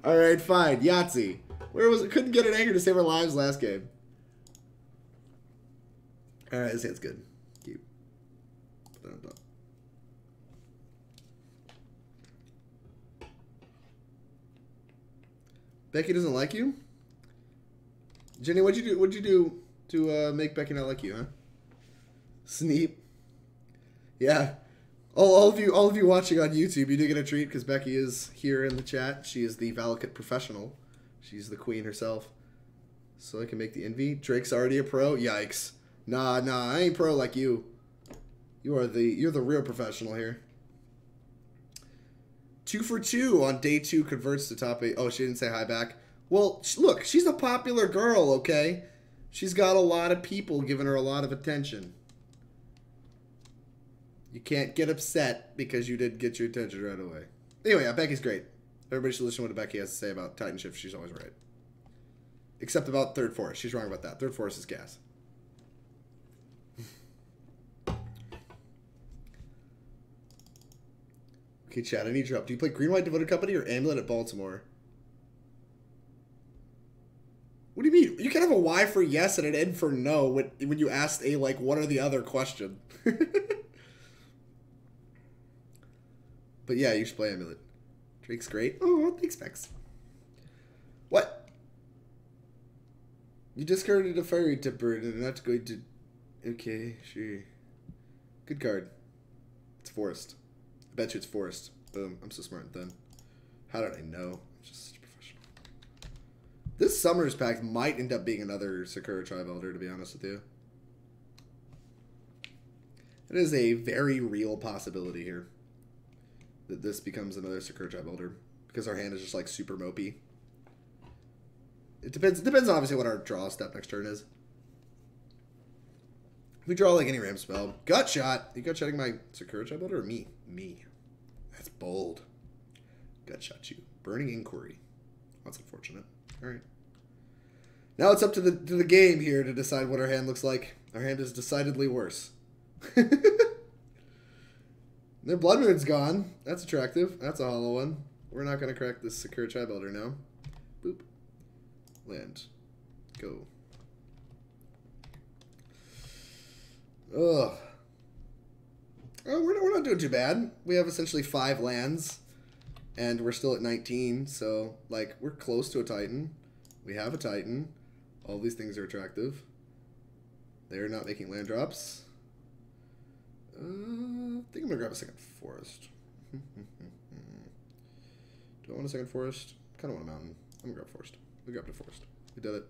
Alright, fine. Yahtzee. Where was it? Couldn't get an Anger to save our lives last game. Alright, this hand's good. Cute. Put that on top. Becky doesn't like you? Jenny, what'd you do to make Becky not like you, huh? Sneep. Yeah. All of you watching on YouTube, you do get a treat because Becky is here in the chat. She is the Valakut professional. She's the queen herself. So I can make the envy. Drake's already a pro. Yikes. Nah, I ain't pro like you. You're the real professional here. 2 for 2 on day 2 converts to top 8. Oh, she didn't say hi back. Well, look, she's a popular girl, okay? She's got a lot of people giving her a lot of attention. You can't get upset because you didn't get your attention right away. Anyway, yeah, Becky's great. Everybody should listen to what Becky has to say about Titanshift. She's always right. Except about Third Forest. She's wrong about that. Third Forest is gas. Okay, Chad, I need your help. Do you play Green White Devoted Company or Amulet at Baltimore? What do you mean? You can have a Y for yes and an N for no when you asked a, like, what are the other question. But yeah, you should play Amulet. Drake's great. Oh, thanks, Bex. What? You discarded a Fiery Tipper and are not going to... Okay, sure. Good card. It's Forest. I bet you it's Forest. Boom. I'm so smart then. How did I know? I'm just such a professional. This Summer's Pact might end up being another Sakura-Tribe Elder, to be honest with you. It is a very real possibility here that this becomes another Sakura-Tribe Elder because our hand is just like super mopey. It depends obviously what our draw step next turn is. If we draw like any ram spell. Gut shot. You gut shotting my Sakura-Tribe Elder or me? Me. That's bold. Gut shot you. Burning Inquiry. That's unfortunate. Alright. Now it's up to the game here to decide what our hand looks like. Our hand is decidedly worse. Their Blood Moon's gone. That's attractive. That's a hollow one. We're not going to crack this Sakura-Tribe Elder now. Boop. Land. Go. Ugh. Oh, we're not doing too bad. We have essentially 5 lands, and we're still at 19, so, like, we're close to a Titan. We have a Titan. All these things are attractive. They're not making land drops. I think I'm going to grab a second forest. Do I want a second forest? I kind of want a mountain. I'm going to grab forest. We grabbed a forest. We did it.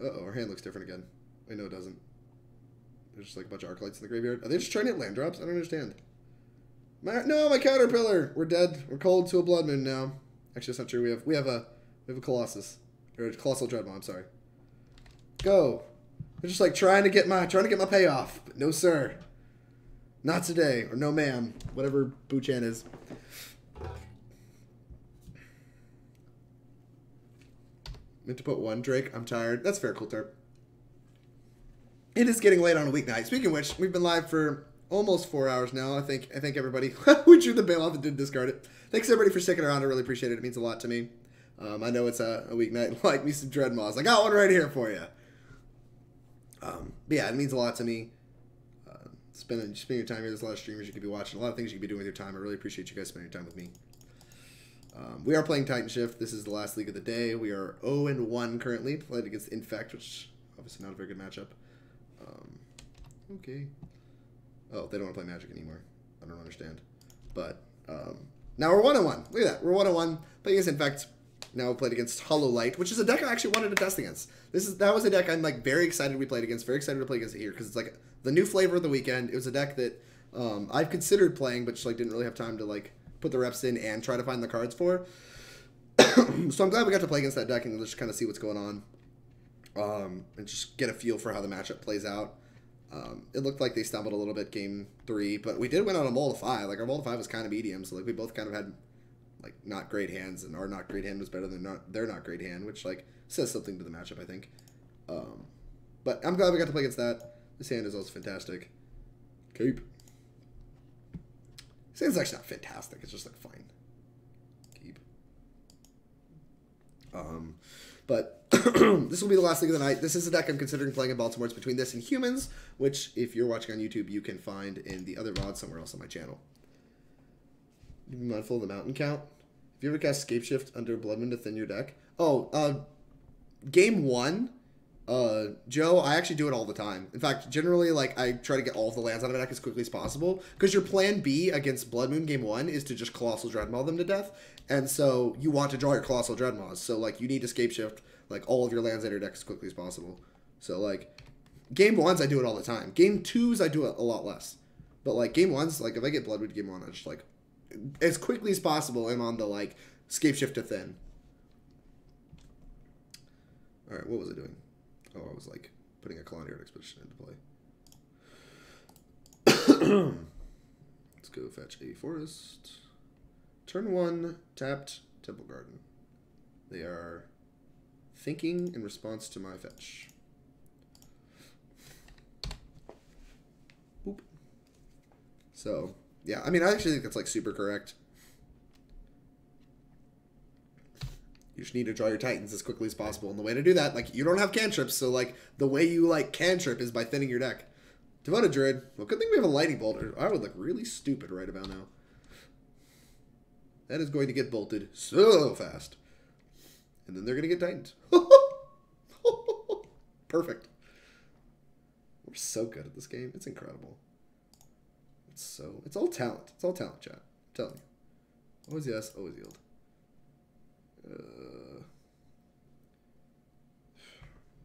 Uh-oh, our hand looks different again. Wait, no, it doesn't. There's just like a bunch of Arclights in the graveyard. Are they just trying to hit land drops? I don't understand. No, my Caterpillar! We're dead. We're cold to a Blood Moon now. Actually, that's not true. We have a Colossus. Or a Colossal Dreadmaw, I'm sorry. Go! They're just like trying to get my payoff. But no, sir. Not today. Or no, ma'am. Whatever Buchan is. Meant to put 1, Drake. I'm tired. That's fair, Coulter. It is getting late on a weeknight. Speaking of which, we've been live for almost 4 hours now. I think everybody... we drew the Baloth and didn't discard it. Thanks, everybody, for sticking around. I really appreciate it. It means a lot to me. I know it's a weeknight. Like me some Dreadmaws. I got one right here for you. But yeah, it means a lot to me. Spending your time here. There's a lot of streamers you could be watching. A lot of things you could be doing with your time. I really appreciate you guys spending your time with me. We are playing Titanshift. This is the last league of the day. We are 0-1 currently. Played against Infect, which obviously not a very good matchup. Okay. Oh, they don't want to play Magic anymore. I don't understand. But now we're 1-1. Look at that. We're 1-1. Playing against Infect. Now we played against Hollow Light, which is a deck I actually wanted to test against. That was a deck I'm like very excited we played against. Very excited to play against it here because it's like the new flavor of the weekend. It was a deck that I've considered playing, but just like didn't really have time to like put the reps in and try to find the cards for. So I'm glad we got to play against that deck and just kind of see what's going on, and just get a feel for how the matchup plays out. It looked like they stumbled a little bit game 3, but we did win on a Moldify. Like our Moldify was kind of medium, so like we both kind of had like not great hands, and our not great hand was better than their not great hand, which like says something to the matchup, I think. But I'm glad we got to play against that. This hand is also fantastic. Keep. This hand's actually not fantastic. It's just like fine. Keep. But this will be the last league of the night. This is a deck I'm considering playing in Baltimore. It's between this and Humans, which if you're watching on YouTube, you can find in the other VOD somewhere else on my channel. Be mindful of the mountain count. If you ever cast Scapeshift under Blood Moon to thin your deck. Oh, game 1, Joe, I actually do it all the time. In fact, generally, like, I try to get all of the lands out of my deck as quickly as possible. Because your plan B against Blood Moon game 1 is to just Colossal Dreadmaw them to death. And so you want to draw your Colossal Dreadmaws. So, like, you need to Scapeshift, like, all of your lands out of your deck as quickly as possible. So, like, game 1s, I do it all the time. Game 2s, I do it a lot less. But, like, game 1s, like, if I get Blood Moon game 1, I just, like, as quickly as possible, I'm on the, like, Scapeshift to thin. Alright, what was I doing? Oh, I was, like, putting a Khalni Expedition into play. Let's go fetch a forest. Turn 1, tapped Temple Garden. They are thinking in response to my fetch. Boop. So, yeah, I mean, I actually think that's, like, super correct. You just need to draw your Titans as quickly as possible. And the way to do that, like, you don't have cantrips, so, like, the way you, like, cantrip is by thinning your deck. Devoted Druid. Well, good thing we have a Lightning Bolt. I would look really stupid right about now. That is going to get bolted so fast. And then they're going to get Titaned. Perfect. We're so good at this game. It's incredible. It's all talent. It's all talent, chat. I'm telling you. Always yes, always yield.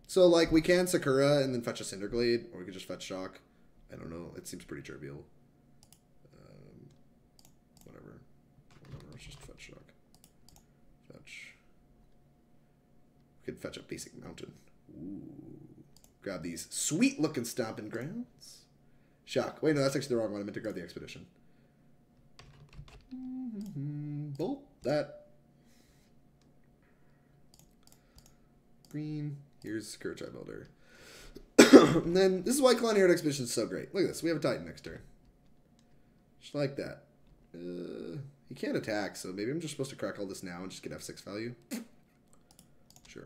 So, like, we can Sakura and then fetch a Cinder Glade, or we could just fetch Shock. I don't know. It seems pretty trivial. Whatever. Let's just fetch Shock. Fetch. We could fetch a basic mountain. Ooh. Grab these sweet-looking Stomping Grounds. Shock. Wait, no, that's actually the wrong one. I meant to grab the Expedition. Bolt that. Green. Here's Sakura-Tribe Elder. And then, this is why Khalni Expedition is so great. Look at this. We have a Titan next turn. Just like that. He can't attack, so maybe I'm just supposed to crack all this now and just get F6 value. Sure.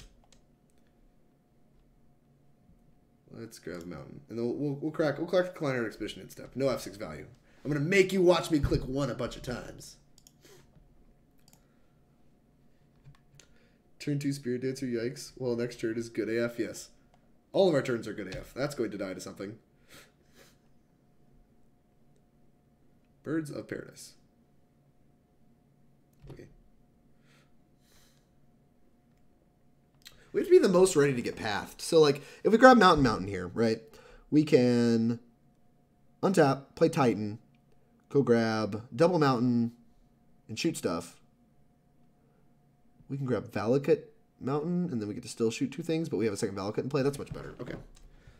Let's grab a mountain. And then we'll crack the Khalni Expedition in step. No F6 value. I'm going to make you watch me click 1 a bunch of times. Turn 2 Spirit Dancer, yikes. Well, next turn is good AF, yes. All of our turns are good AF. That's going to die to something. Birds of Paradise. Okay. We have to be the most ready to get pathed. So, like, if we grab Mountain here, right, we can untap, play Titan, go grab double Mountain, and shoot stuff. We can grab Valakut Mountain, and then we get to still shoot 2 things, but we have a second Valakut in play. That's much better. Okay.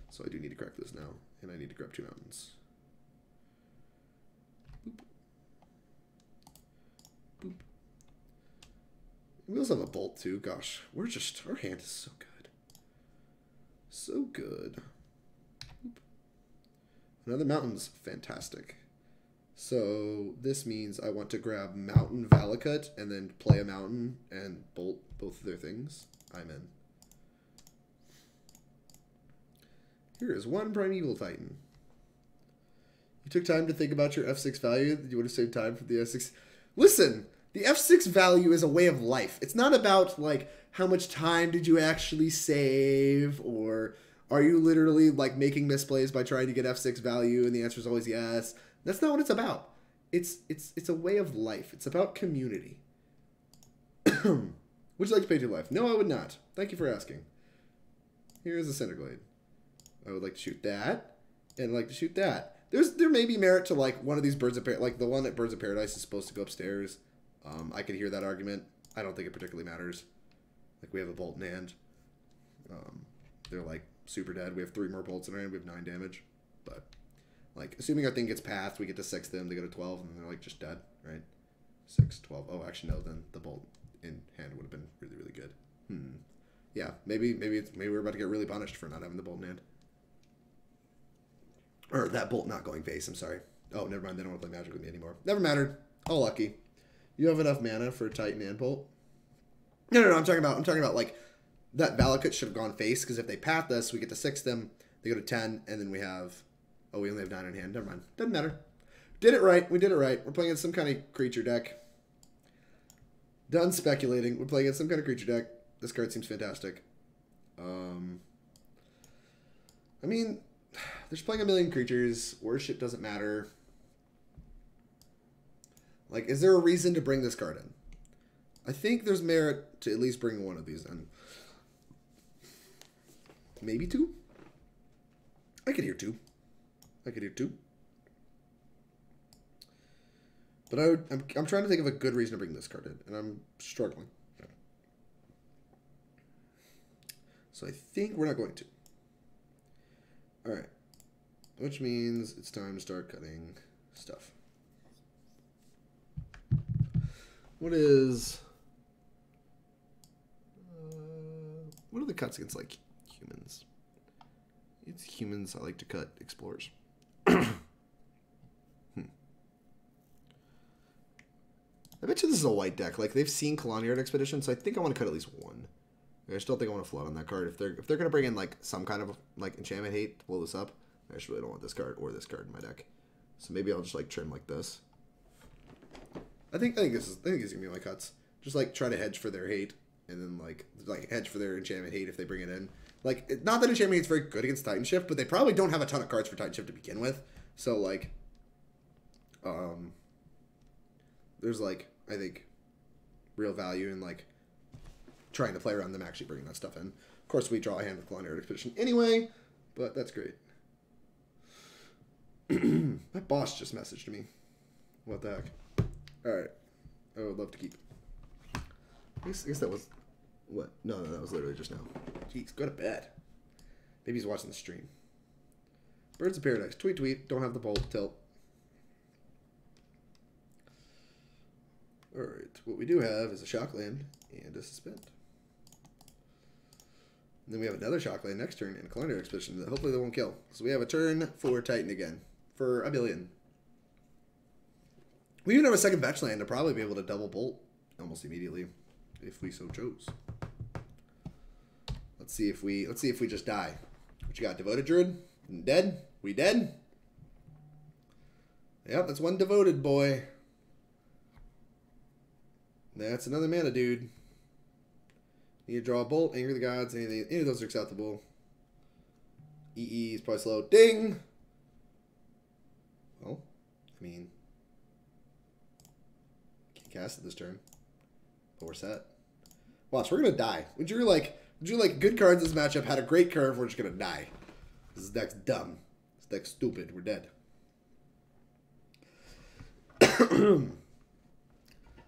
So I do need to crack this now, and I need to grab 2 mountains. Boop. Boop. We also have a bolt, too. Gosh, our hand is so good. So good. Boop. Another mountain's fantastic. So this means I want to grab Mountain Valakut and then play a mountain and bolt both of their things. I'm in. Here is 1 Primeval Titan. You took time to think about your F6 value. You would have saved time for the F6. Listen, the F6 value is a way of life. It's not about, like, how much time did you actually save, or are you literally, like, making misplays by trying to get F6 value, and the answer is always yes. That's not what it's about. It's a way of life. It's about community. Would you like to pay 2 life? No, I would not. Thank you for asking. Here is a Cinder Glade. I would like to shoot that, and I'd like to shoot that. There may be merit to, like, one of these Birds of Paradise. Like, the one that Birds of Paradise is supposed to go upstairs. I could hear that argument. I don't think it particularly matters. Like, we have a bolt in hand. They're, like, super dead. We have 3 more bolts in our hand. We have 9 damage. But, like, assuming our thing gets pathed, we get to 6 them, they go to 12, and then they're, like, just dead, right? 6, 12. Oh, actually, no, then the bolt in hand would have been really, really good. Yeah, maybe we're about to get really punished for not having the bolt in hand. Or that bolt not going face, I'm sorry. Oh, never mind, they don't want to play Magic with me anymore. Never mattered. All lucky. You have enough mana for Titan and bolt? No, I'm talking about, like, that Valakut should have gone face, because if they path us, we get to 6 them, they go to 10, and then we have... Oh, we only have 9 in hand. Never mind. Doesn't matter. Did it right. We did it right. We're playing against some kind of creature deck. Done speculating. We're playing against some kind of creature deck. This card seems fantastic. I mean, there's playing a million creatures. Worse shit doesn't matter. Like, is there a reason to bring this card in? I think there's merit to at least bring one of these in. Maybe two? I could hear two. I could hear two. But I'm trying to think of a good reason to bring this card in, and I'm struggling. So I think we're not going to. Alright. Which means it's time to start cutting stuff. What is... what are the cuts against, like, humans? It's humans I like to cut explorers. I bet you this is a white deck. Like, they've seen Khalni Expedition, so I think I want to cut at least one. I still think I want to flood on that card. If they're gonna bring in like some kind of like enchantment hate to blow this up, I just really don't want this card or this card in my deck. So maybe I'll just like trim like this. I think these gonna be my cuts. Just like try to hedge for their hate, and then like hedge for their enchantment hate if they bring it in. Like, not that enchantment hate's very good against Titanshift, but they probably don't have a ton of cards for Titanshift to begin with. So like, there's like I think real value in like trying to play around them actually bringing that stuff in. Of course, we draw a hand with Khalni Expedition anyway, but that's great. My boss just messaged me. What the heck? Alright. I would love to keep. I guess that was... What? No, that was literally just now. Jeez, go to bed. Maybe he's watching the stream. Birds of Paradise. Tweet, tweet. Don't have the bolt tilt. Alright. What we do have is a Shockland and a Suspend. And then we have another Shockland next turn and a Khalni Expedition that hopefully they won't kill. So we have a turn for Titan again. For a billion. We even have a second fetch land to probably be able to double bolt almost immediately, if we so chose. Let's see if we just die. What you got? Devoted Druid? Dead? We dead? Yep, that's one devoted boy. That's another mana dude. Need to draw a bolt, anger the gods, any of those are acceptable. EE is probably slow. Ding! Well, I mean, can't cast it this turn, but we're set. Watch, we're gonna die. Would you like good cards in this matchup? Had a great curve. We're just gonna die. This deck's dumb. This deck's stupid. We're dead.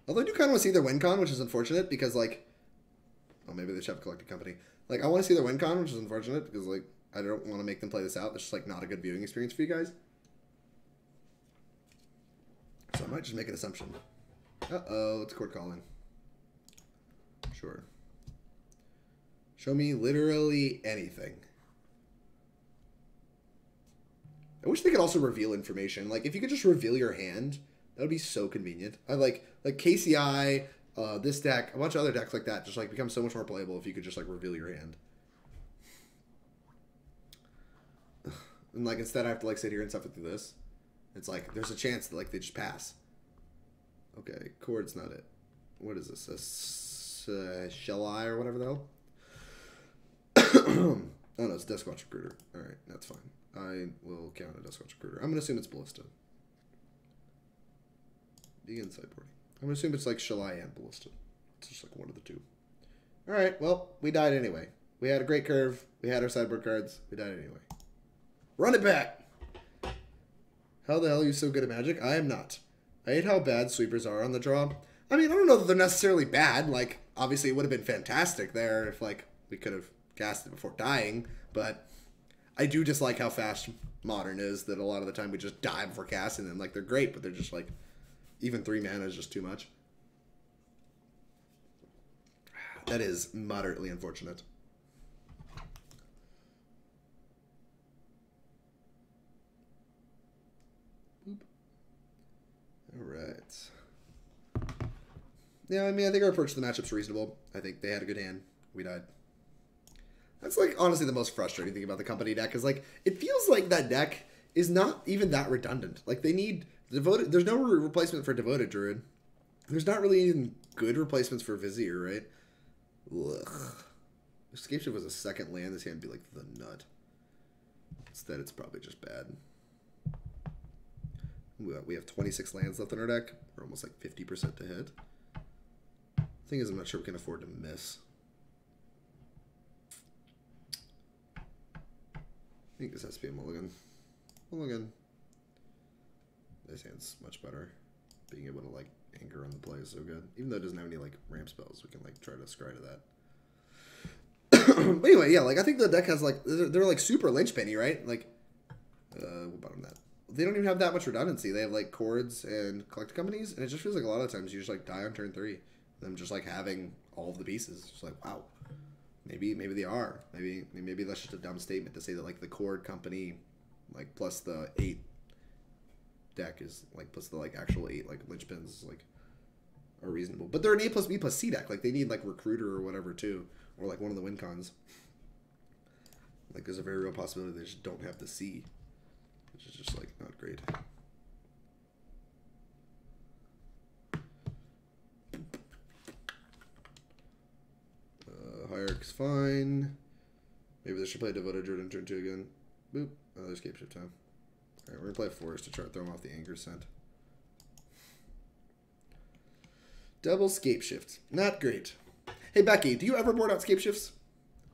Although I do kind of want to see their win con, which is unfortunate because like, oh maybe they should have a collected company. Like I want to see their win con, which is unfortunate because like I don't want to make them play this out. It's just like not a good viewing experience for you guys. So I might just make an assumption. Uh-oh, it's court calling. Sure. Show me literally anything. I wish they could also reveal information. Like, if you could just reveal your hand, that would be so convenient. I like KCI, this deck, a bunch of other decks like that just, like, become so much more playable if you could just, like, reveal your hand. And, like, instead I have to, like, sit here and suffer through this. It's like, there's a chance that, like, they just pass. Okay, chord's not it. What is this? Shell Eye or whatever the hell? Oh, no, it's Deathsquatch Recruiter. Alright, that's fine. I will count a Deathsquatch Recruiter. I'm going to assume it's Ballista. Begin sideboarding. I'm going to assume it's, like, Shell Eye and Ballista. It's just, like, one of the two. Alright, well, we died anyway. We had a great curve. We had our sideboard cards. We died anyway. Run it back! How the hell are you so good at Magic? I am not. I hate how bad sweepers are on the draw. I mean, I don't know that they're necessarily bad. Like, obviously it would have been fantastic there if, like, we could have cast it before dying. But I do dislike how fast Modern is, that a lot of the time we just die before casting them. Like, they're great, but they're just, like, even 3 mana is just too much. That is moderately unfortunate. Alright. Yeah, I mean, I think our approach to the matchup's reasonable. I think they had a good hand. We died. That's, like, honestly the most frustrating thing about the company deck is, like, it feels like that deck is not even that redundant. Like, they need Devoted. There's no replacement for Devoted Druid. There's not really any good replacements for Vizier, right? Ugh. If Scapeshift was a second land, this hand would be like the nut. Instead, it's probably just bad. We have 26 lands left in our deck. We're almost like 50% to hit. Thing is, I'm not sure we can afford to miss. I think this has to be a mulligan. Mulligan. This hand's much better. Being able to like anger on the play is so good. Even though it doesn't have any like ramp spells, we can like try to scry to that. But anyway, yeah, like I think the deck has like they're like super linchpinny, right? Like we'll bottom that. They don't even have that much redundancy. They have like chords and collector companies, and it just feels like a lot of times you just like die on turn 3. Them just like having all of the pieces. It's like wow. Maybe they are. Maybe that's just a dumb statement to say that like the chord company, like plus the 8 deck is like plus the like actual 8 like linchpins like are reasonable. But they're an A plus B plus C deck. Like they need like recruiter or whatever too, or like one of the win cons. Like there's a very real possibility they just don't have the C, which is just like not great. Hierarch's fine. Maybe they should play Devoted Druid in turn 2 again. Boop. Oh, there's Scapeshift time. Alright, we're going to play Forest to try to throw him off the anger scent. Double Scapeshift. Not great. Hey, Becky, do you ever board out Scapeshifts?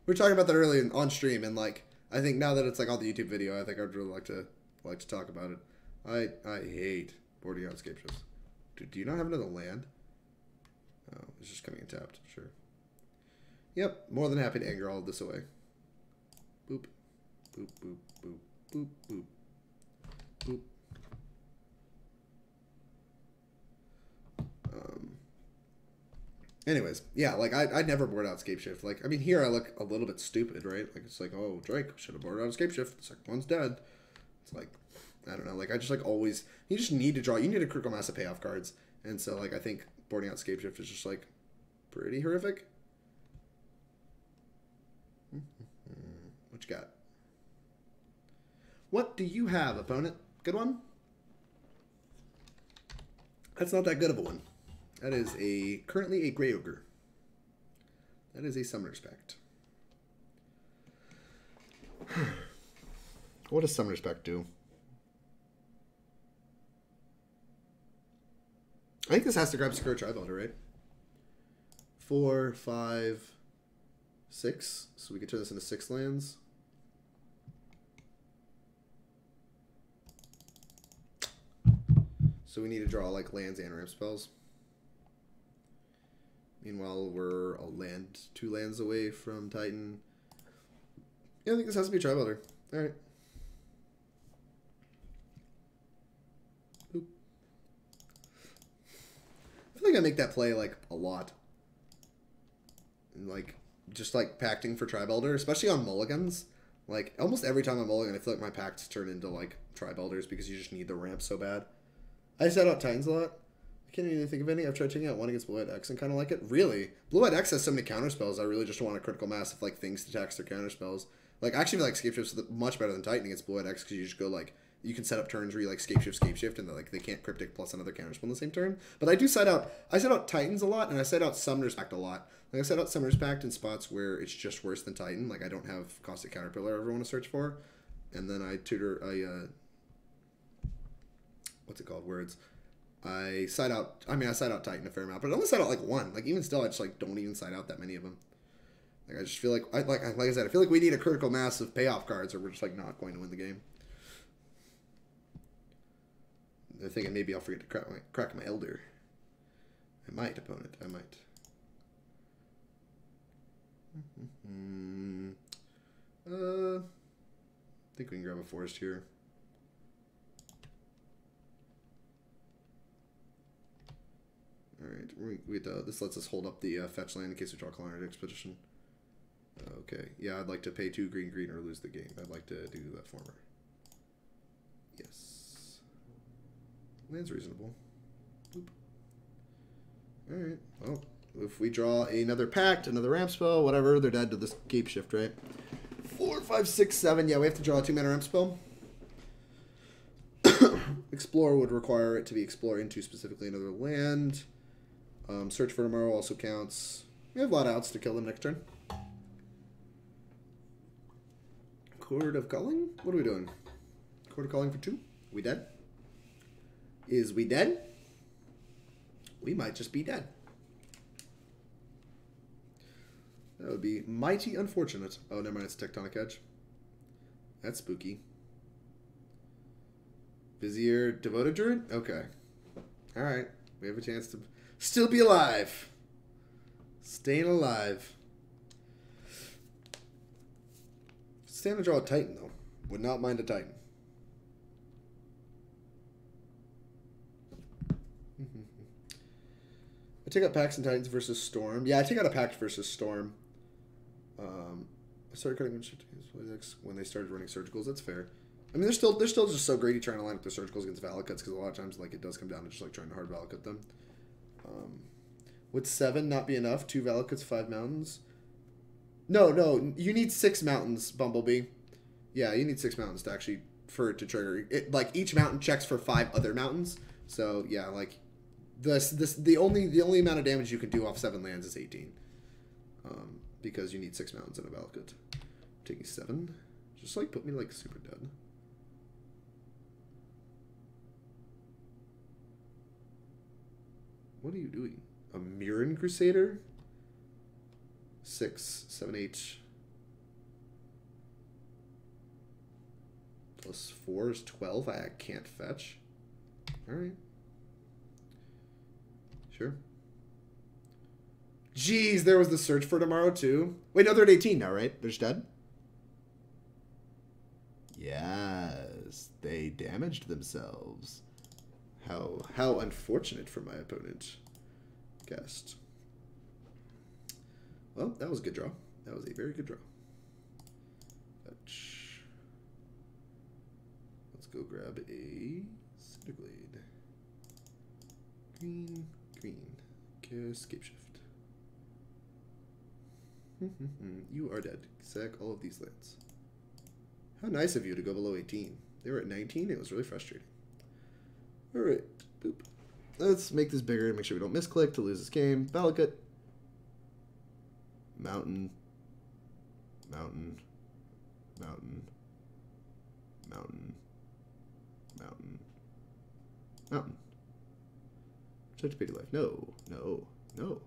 We were talking about that earlier on stream, and like, I think now that it's like on the YouTube video, I think I'd really like to talk about it. I hate boarding out Scapeshifts. Do you not have another land? Oh, it's just coming in tapped. Sure. Yep, more than happy to anger all of this away. Boop, boop, boop, boop, boop, boop, boop. Anyways, yeah, like I'd never board out Scapeshift. Like, I mean, here I look a little bit stupid, right? Like it's like, oh, Drake should have boarded out Scapeshift. The second one's dead. It's like, I don't know. Like I just like always, you just need to draw. You need a critical mass of payoff cards, and so like I think boarding out Scapeshift is just like pretty horrific. What you got? What do you have, opponent? Good one? That's not that good of a one. That is currently a Grey Ogre. That is a Summoner's Pact. What does Summoner's Pact do? I think this has to grab Sakura-Tribe Elder, right? 4, 5, 6. So we can turn this into 6 lands. So we need to draw like lands and ramp spells. Meanwhile, we're 2 lands away from Titan. Yeah, I think this has to be a Tribe Elder. Alright. Boop. I feel like I make that play like a lot. And, like, just like pacting for Tribe Elder, especially on mulligans. Like, almost every time I'm mulligan, I feel like my pacts turn into like Tribe Elders because you just need the ramp so bad. I set out Titans a lot. I can't even think of any. I've tried taking out one against Blue-Eyed X and kind of like it. Really? Blue-Eyed X has so many counterspells, I really just want a critical mass of like things to tax their counterspells. Like, I actually feel like Scapeshift's much better than Titan against Blue-Eyed X because you just go like, you can set up turns where you like Scapeshift, and like they can't Cryptic plus another counterspell in the same turn. But I set out Titans a lot, and I set out Summoner's Pact a lot. Like I set out Summoner's Pact in spots where it's just worse than Titan. Like I don't have Caustic Caterpillar I ever want to search for. And then what's it called? Words. I side out Titan a fair amount, but I only side out like 1. Like even still, I just like don't even side out that many of them. Like I just feel like like I said, I feel like we need a critical mass of payoff cards, or we're just like not going to win the game. They're thinking maybe I'll forget to crack my Elder. I might, opponent. I might. I think we can grab a Forest here. Alright, this lets us hold up the fetch land in case we draw Khalni Expedition. Okay, yeah, I'd like to pay 2 green or lose the game. I'd like to do that former. Yes. Land's reasonable. Boop. Alright, well, if we draw another Pact, another ramp spell, whatever, they're dead to this Scapeshift, right? 4, 5, 6, 7. Yeah, we have to draw a 2-mana ramp spell. Explore would require it to be explore into specifically another land. Search for tomorrow also counts. We have a lot of outs to kill them next turn. Chord of Culling? What are we doing? Chord of Culling for 2? We dead? Is we dead? We might just be dead. That would be mighty unfortunate. Oh, never mind. It's Tectonic Edge. That's spooky. Vizier, Devoted Druid? Okay. Alright. We have a chance to still be alive. Staying alive. Stand to draw a Titan, though. Would not mind a Titan. I take out Pacts and Titans versus Storm. Yeah, I take out a Pact versus Storm. I started cutting when they started running Surgicals. That's fair. I mean, they're still just so great trying to line up their Surgicals against Valakuts because a lot of times like it does come down to just like trying to hard Valakut them. Would 7 not be enough? 2 Valakuts, 5 mountains. No, you need 6 mountains, Bumblebee. Yeah, you need 6 mountains to actually for it to trigger. It like each mountain checks for 5 other mountains. So yeah, like the only amount of damage you can do off 7 lands is 18. Because you need 6 mountains in a Valakut. Taking 7. Just like put me like super dead. What are you doing? A Mirren Crusader? 6, 7, 8. Plus 4 is 12. I can't fetch. Alright. Sure. Jeez, there was the search for tomorrow too. Wait, no, they're at 18 now, right? They're just dead? Yes. They damaged themselves. How unfortunate for my opponent. Guessed. Well, that was a good draw. That was a very good draw. Fetch. Let's go grab a Cinder Glade. Green, green. Scapeshift. You are dead. Sack all of these lands. How nice of you to go below 18. They were at 19. It was really frustrating. Alright. Boop. Let's make this bigger and make sure we don't misclick to lose this game. Valakut. Mountain. Mountain. Mountain. Mountain. Mountain. Mountain. Such a pity life. No. No. No.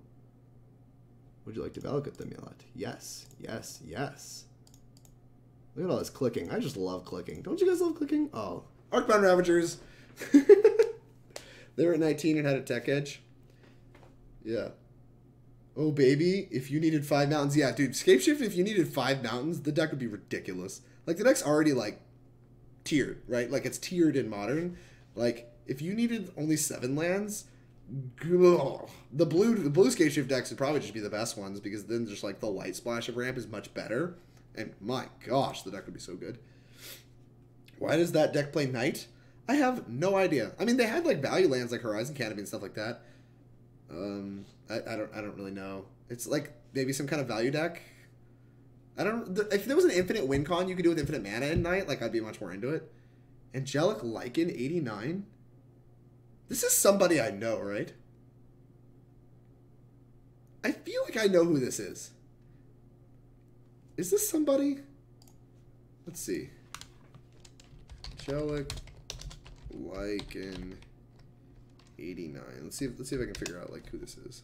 Would you like to Valakut them, Yalat? Yes. Yes. Yes. Look at all this clicking. I just love clicking. Don't you guys love clicking? Oh. Arcbound Ravagers. They were at 19 and had a tech edge. Yeah. Oh, baby. If you needed 5 mountains. Yeah, dude. Scapeshift, if you needed 5 mountains, the deck would be ridiculous. Like, the deck's already, like, tiered, right? Like, it's tiered in Modern. Like, if you needed only 7 lands, the blue Scapeshift decks would probably just be the best ones because then just, like, the light splash of ramp is much better. And, my gosh, the deck would be so good. Why does that deck play Knight? I have no idea. I mean, they had like value lands like Horizon Canopy and stuff like that. I don't really know. It's like maybe some kind of value deck. I don't. If there was an infinite win con you could do with infinite mana in Knight, like I'd be much more into it. Angelic Lichen 89. This is somebody I know, right? I feel like I know who this is. Is this somebody? Let's see. Angelic Lichen 89. Let's see if I can figure out like who this is.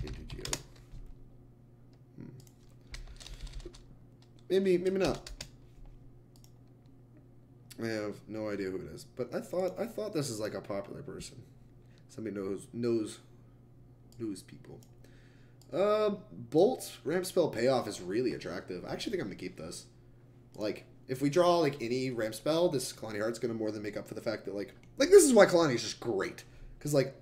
AGGO. Maybe not. I have no idea who it is, but I thought this is like a popular person. Somebody knows people. Bolt ramp spell payoff is really attractive. I actually think I'm gonna keep this. Like, if we draw like any ramp spell, this Khalni Heart's gonna more than make up for the fact that like this is why Khalni is just great. Because like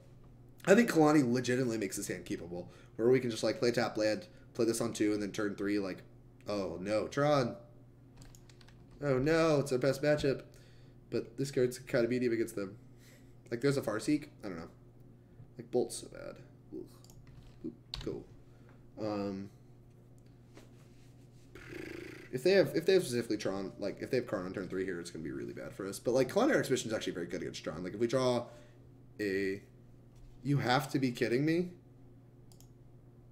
I think Khalni legitimately makes this hand keepable. Where we can just like play tap land, play this on 2, and then turn 3 like, oh no, Tron. Oh no, it's our best matchup. But this card's kind of medium against them. Like there's a Farseek. I don't know. Like Bolt's so bad. Ugh. Go. If they have specifically Tron, like if they have Karn on turn 3 here, it's gonna be really bad for us. But like Culinary Exhibition is actually very good against Tron. Like if we draw a, you have to be kidding me.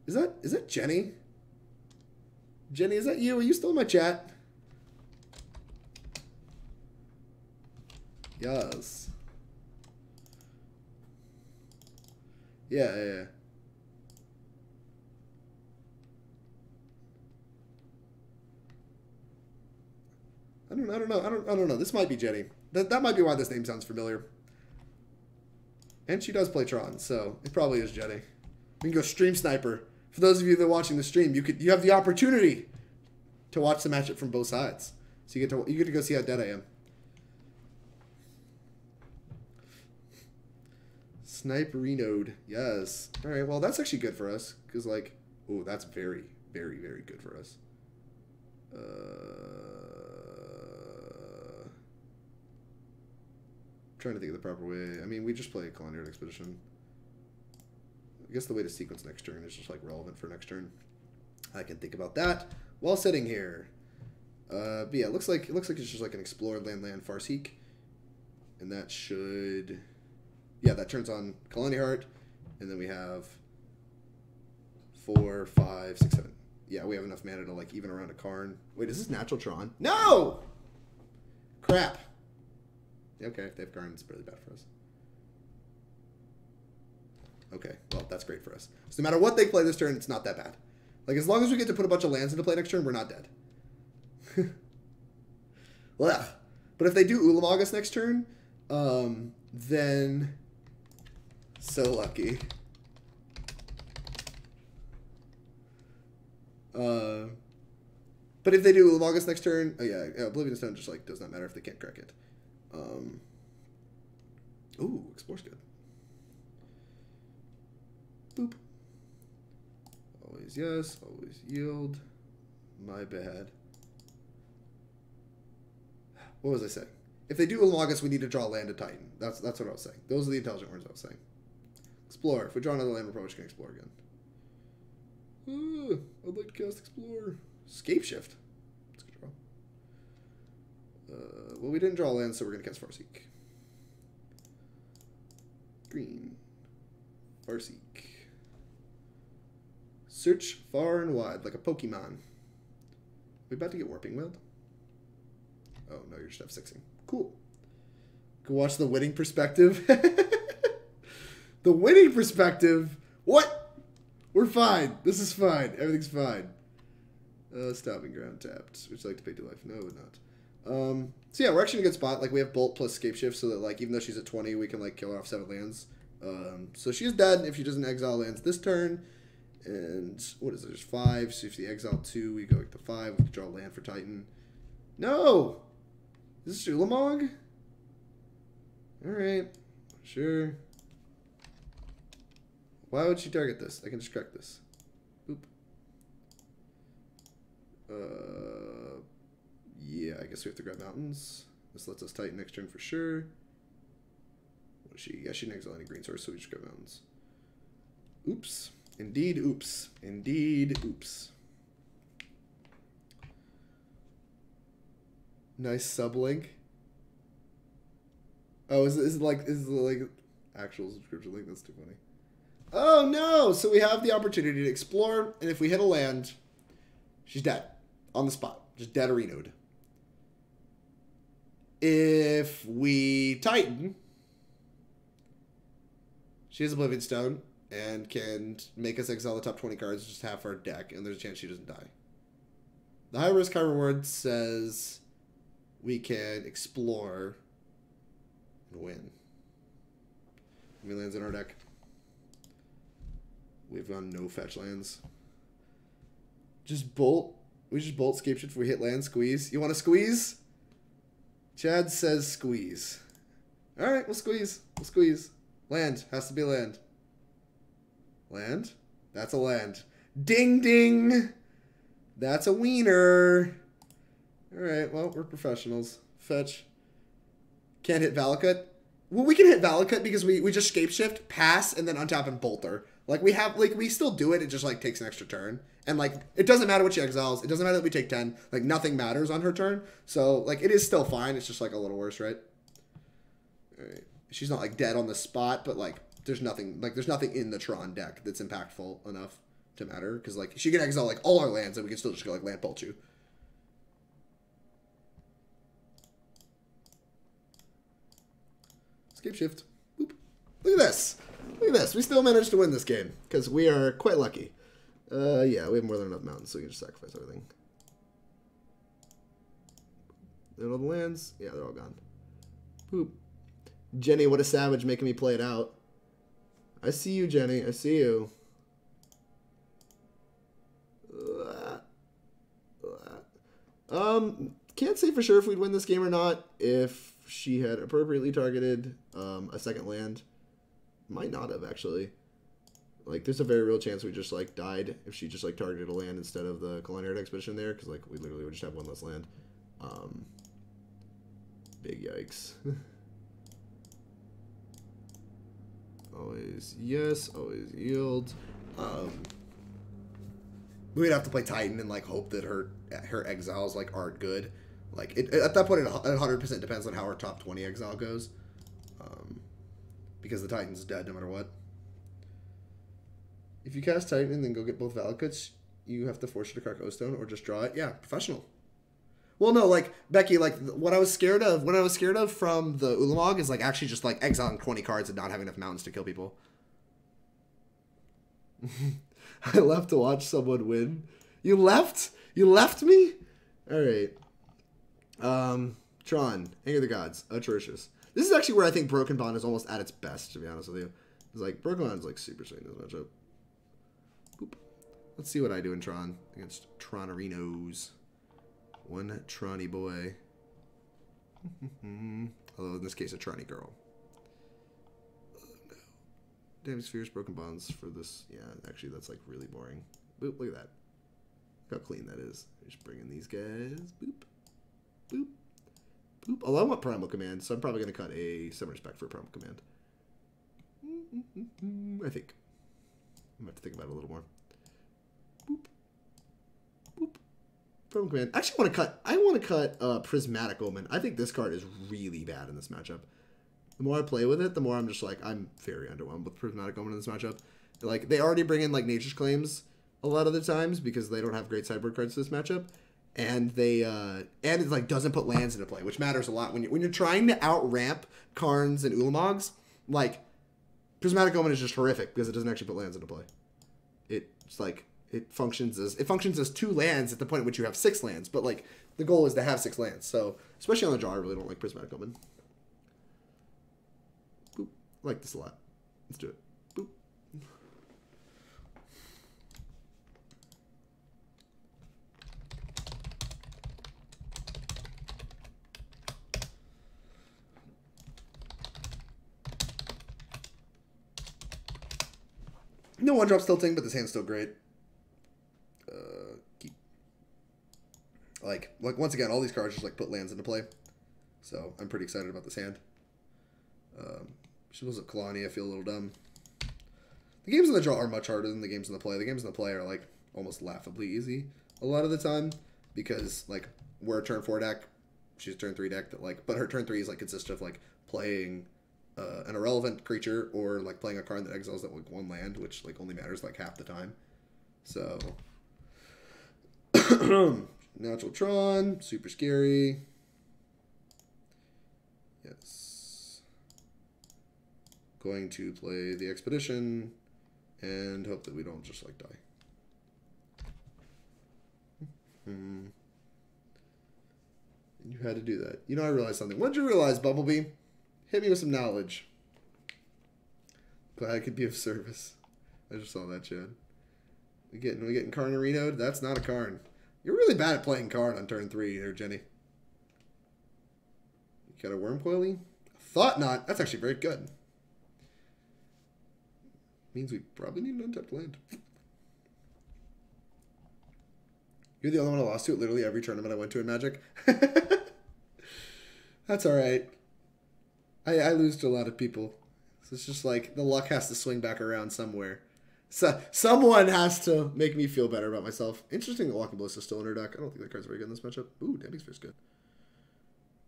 Is that Jenny? Jenny, is that you? Are you still in my chat? Yes. Yeah. I don't know. This might be Jenny. That might be why this name sounds familiar. And she does play Tron, so it probably is Jenny. We can go Stream Sniper. For those of you that are watching the stream, you have the opportunity to watch the matchup from both sides. So you get to go see how dead I am. Sniper Renode. Yes. All right. Well, that's actually good for us because like, oh, that's very, very, very good for us. Trying to think of the proper way. I mean, we just play a Culinary Expedition. I guess the way to sequence next turn is just like relevant for next turn. I can think about that while sitting here. But yeah, it looks like it's just like an explored land Farseek, and that should, yeah, that turns on Khalni Heart, and then we have 4, 5, 6, 7. Yeah, we have enough mana to like even around a Karn. Wait, is this natural Tron? No! Crap. Okay, if they have Karn, it's really bad for us. Okay, well, that's great for us. So no matter what they play this turn, it's not that bad. Like, as long as we get to put a bunch of lands into play next turn, we're not dead. Well, but if they do Ulamog next turn, then so lucky. But if they do Ulamog next turn, oh yeah, Oblivion Stone just like does not matter if they can't crack it. Ooh, Explore's good. Boop. Always yes, always yield. My bad. What was I saying? If they do Ulamog, we need to draw land to Titan. That's what I was saying. Those are the intelligent words I was saying. Explore. If we draw another land, we're probably just going to explore again. I'd like to cast Explore. Scapeshift. That's a good draw. Well, we didn't draw land, so we're going to cast Farseek. Green. Farseek. Search far and wide like a Pokemon. We about to get Warping Wailed? Oh, no, you're just F6ing. Cool. Go watch the winning perspective. The winning perspective? What? We're fine. This is fine. Everything's fine. Stomping Ground tapped. Would you like to pay 2 life? No, not. So yeah, we're actually in a good spot. Like, we have Bolt plus Scapeshift, so that, like, even though she's at 20, we can, like, kill her off 7 lands. So she's dead if she doesn't exile lands this turn. And what is it? There's 5. So if she exile 2, we go to 5. We can draw land for Titan. No! Is this Ulamog? Alright. Sure. Why would she target this? I can just crack this. Oop. Yeah, I guess we have to grab mountains. This lets us Titan next turn for sure. What is she? Yeah, she didn't exile any green source, so we just grab mountains. Oops. Indeed, oops. Indeed, oops. Nice sublink. Oh, is it like actual subscription link? That's too funny. Oh no! So we have the opportunity to explore, and if we hit a land, she's dead on the spot, just dead or renode. If we Titan, she has Oblivion Stone and can make us exile the top 20 cards, just half our deck, and there's a chance she doesn't die. The high risk, high reward says we can explore and win. How many lands in our deck? We've gone no fetch lands. Just bolt. We just bolt Scapeshift if we hit land. Squeeze. You want to squeeze? Chad says squeeze. Alright, we'll squeeze. We'll squeeze. Land. Has to be land. Land? That's a land. Ding ding! That's a wiener. Alright, well, we're professionals. Fetch. Can't hit Valakut. Well, we can hit Valakut because we just Scapeshift, pass, and then untap and bolt her. Like, we still do it. It just, like, takes an extra turn. And, like, it doesn't matter what she exiles. It doesn't matter that we take 10. Like, nothing matters on her turn. So, like, it is still fine. It's just, like, a little worse, right? All right. She's not, like, dead on the spot, but, like, there's nothing in the Tron deck that's impactful enough to matter. Because, like, she can exile, like, all our lands, and we can still just go, like, land bolt you. Scapeshift. Boop. Look at this. Look at this. We still managed to win this game because we are quite lucky. Yeah, we have more than enough mountains, so we can just sacrifice everything. And all the lands? Yeah, they're all gone. Boop. Jenny, what a savage, making me play it out. I see you, Jenny. I see you. Can't say for sure if we'd win this game or not. If she had appropriately targeted a second land. Might not have, actually. Like, there's a very real chance we just, like, died if she just, like, targeted a land instead of the Khalni Expedition there, because, like, we literally would just have one less land. Big yikes. Always yes, always yield. We'd have to play Titan and, like, hope that her exiles, like, aren't good. Like, at that point, it 100% depends on how her top 20 exile goes. Because the Titan's dead no matter what. If you cast Titan and then go get both Valakuts, you have to force her to crack O-Stone or just draw it. Yeah, professional. Well, no, like, Becky, like, what I was scared of from the Ulamog is, like, actually just, like, exiling 20 cards and not having enough mountains to kill people. I left to watch someone win. You left? You left me? All right. Tron, Anger of the Gods, atrocious. This is actually where I think Broken Bond is almost at its best, to be honest with you. It's like, Broken Bond is like super sweet in this matchup. Boop. Let's see what I do in Tron against Tronarinos. One Tronny boy. Although in this case, a Tronny girl. Oh, no. Damage Spheres, Broken Bonds for this. Yeah, actually, that's like really boring. Boop, look at that. Look how clean that is. Just bringing these guys. Boop. Boop. Boop. Although I want Primal Command, so I'm probably going to cut a Summoner's Pact for Primal Command. I think. I'm going to have to think about it a little more. Boop. Boop. Primal Command. Actually, I want to cut Prismatic Omen. I think this card is really bad in this matchup. The more I play with it, the more I'm just like, I'm very underwhelmed with Prismatic Omen in this matchup. Like, they already bring in, like, Nature's Claims a lot of the times because they don't have great sideboard cards to this matchup. And they and it like doesn't put lands into play, which matters a lot when you're trying to out ramp Karns and Ulamogs. Like, Prismatic Omen is just horrific because it doesn't actually put lands into play. It's like it functions as 2 lands at the point at which you have 6 lands, but like the goal is to have 6 lands. So especially on the draw, I really don't like Prismatic Omen. Boop. I like this a lot. Let's do it. Boop. No one-drop tilting, but this hand's still great. Keep. Like once again, all these cards just like put lands into play. So I'm pretty excited about this hand. She was at Khalni, I feel a little dumb. The games in the draw are much harder than the games in the play. The games in the play are like almost laughably easy a lot of the time because like we're a turn 4 deck, she's a turn 3 deck that like, but her turn 3 is like consists of like playing an irrelevant creature or like playing a card that exiles that like 1 land, which like only matters like half the time. So Natural Tron, super scary. Yes. Going to play the Expedition and hope that we don't just like die. You had to do that. You know, I realized something. What did you realize, Bumblebee? Hit me with some knowledge. Glad I could be of service. I just saw that, Chad. We getting Karnarino'd? That's not a Karn. You're really bad at playing Karn on turn 3 here, Jenny. You got a Wormcoily? Thought not. That's actually very good. Means we probably need an untapped land. You're the only one I lost to at literally every tournament I went to in Magic. That's alright. I lose to a lot of people. So it's just like the luck has to swing back around somewhere. So someone has to make me feel better about myself. Interesting that Walking Ballista is still in her deck. I don't think that card's very good in this matchup. Ooh, Damping Sphere's good.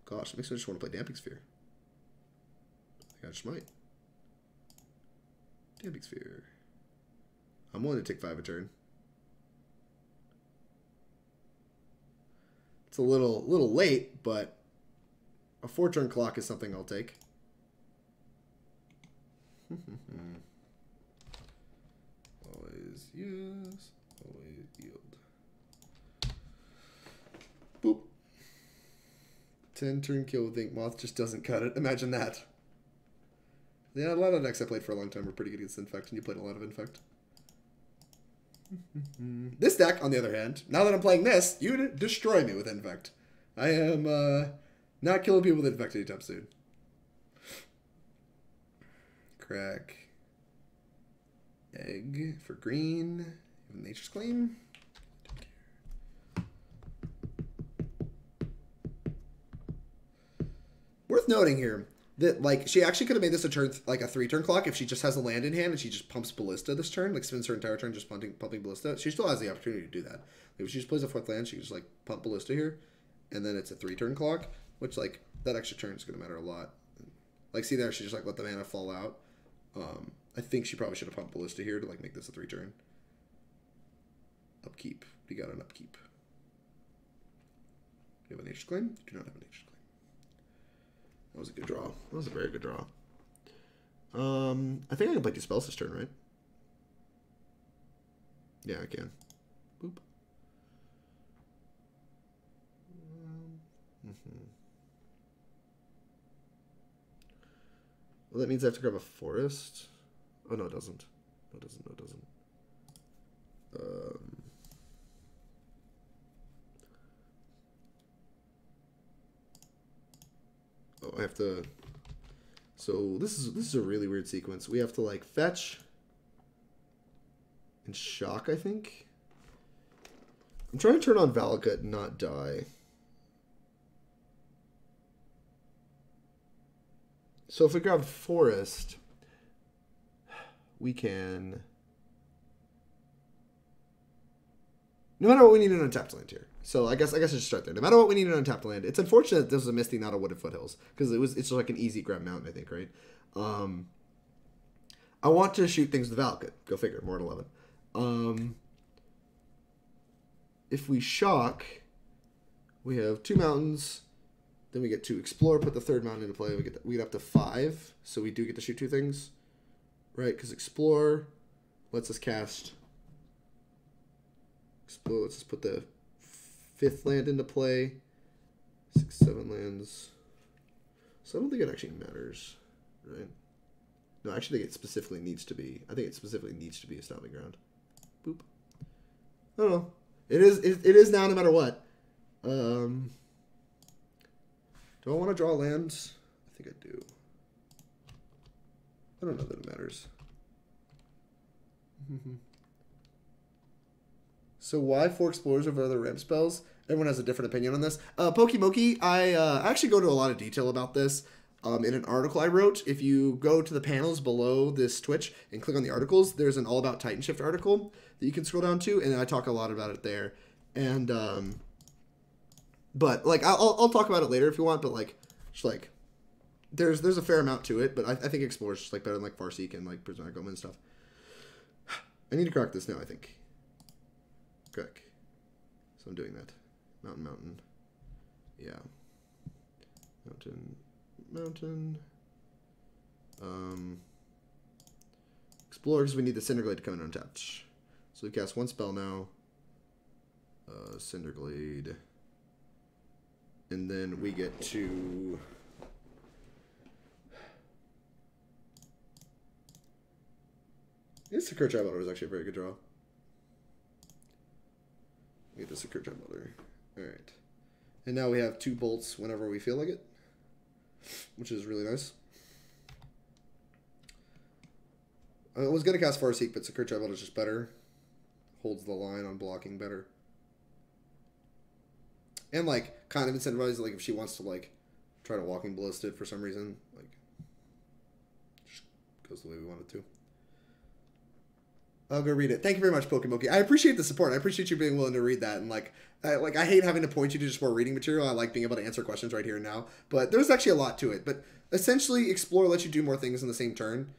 Gosh, it makes me just want to play Damping Sphere. I think I just might. Damping Sphere. I'm willing to take 5 a turn. It's a little late, but a 4-turn clock is something I'll take. Always use, always yield. Boop. 10-turn kill with Ink Moth just doesn't cut it. Imagine that. Yeah, a lot of decks I played for a long time were pretty good against Infect, and you played a lot of Infect. This deck, on the other hand, now that I'm playing this, you destroy me with Infect. I am not killing people with Infect anytime soon. Crack. Egg for green. Even Nature's Claim. Worth noting here that, like, she actually could have made this a turn, like a 3-turn clock if she just has a land in hand and she just pumps Ballista this turn, like spends her entire turn just pumping Ballista. She still has the opportunity to do that. If she just plays a 4th land, she can just like pump Ballista here, and then it's a 3-turn clock, which like that extra turn is going to matter a lot. Like, see there, she just like let the mana fall out. I think she probably should have pumped Ballista here to like make this a 3-turn. Upkeep. We got an upkeep. You have a Nature's Claim? You do not have a Nature's Claim. That was a good draw. That was a very good draw. I think I can play 2 spells this turn, right? Yeah, I can. Boop. Well, that means I have to grab a forest. Oh, no, it doesn't. No, it doesn't. No, it doesn't. Oh, I have to... So this is a really weird sequence. We have to like fetch and shock, I think. I'm trying to turn on Valakut and not die. So if we grab forest, we can... No matter what, we need an untapped land here. So I guess I should start there. No matter what, we need an untapped land. It's unfortunate that this was a Misty, not a Wooded Foothills, because it's just like an easy grab mountain, I think, right? I want to shoot things with Valakut. Go figure. More at 11. If we shock, we have 2 mountains. Then we get to explore, put the 3rd mountain into play. We get up to 5, so we do get to shoot 2 things, right? Because explore lets us cast. Explore lets us put the 5th land into play. 6, 7 lands. So I don't think it actually matters, right? No, I actually think it specifically needs to be. I think it specifically needs to be a Stomping Ground. Boop. I don't know. It is now no matter what. Do I want to draw lands? I think I do. I don't know that it matters. So why 4 explorers over other ramp spells? Everyone has a different opinion on this. Pokimoki, I actually go into a lot of detail about this in an article I wrote. If you go to the panels below this Twitch and click on the articles, there's an All About Titanshift article that you can scroll down to, and I talk a lot about it there. And but like I'll talk about it later if you want. But like, just like there's a fair amount to it. But I think explorers just like better than like Farseek and like Prismatic Omen and stuff. I need to crack this now, I think. Crack. So I'm doing that. Mountain. Yeah. Mountain. Explore, because we need the Cinder Glade to come in untapped. So we cast 1 spell now. Cinder Glade. And then we get to... This Sakura-Tribe Elder was actually a very good draw. We get the Sakura-Tribe Elder. Alright. And now we have 2 bolts whenever we feel like it, which is really nice. I was going to cast Farseek, but Sakura-Tribe Elder is just better. Holds the line on blocking better. And, like, kind of incentivizes, like, if she wants to, like, try to Walking Ballista it for some reason, like, just goes the way we want it to. I'll go read it. Thank you very much, Pokemoki. I appreciate the support. I appreciate you being willing to read that. And I hate having to point you to just more reading material. I like being able to answer questions right here and now. But there's actually a lot to it. But essentially, Explore lets you do more things in the same turn.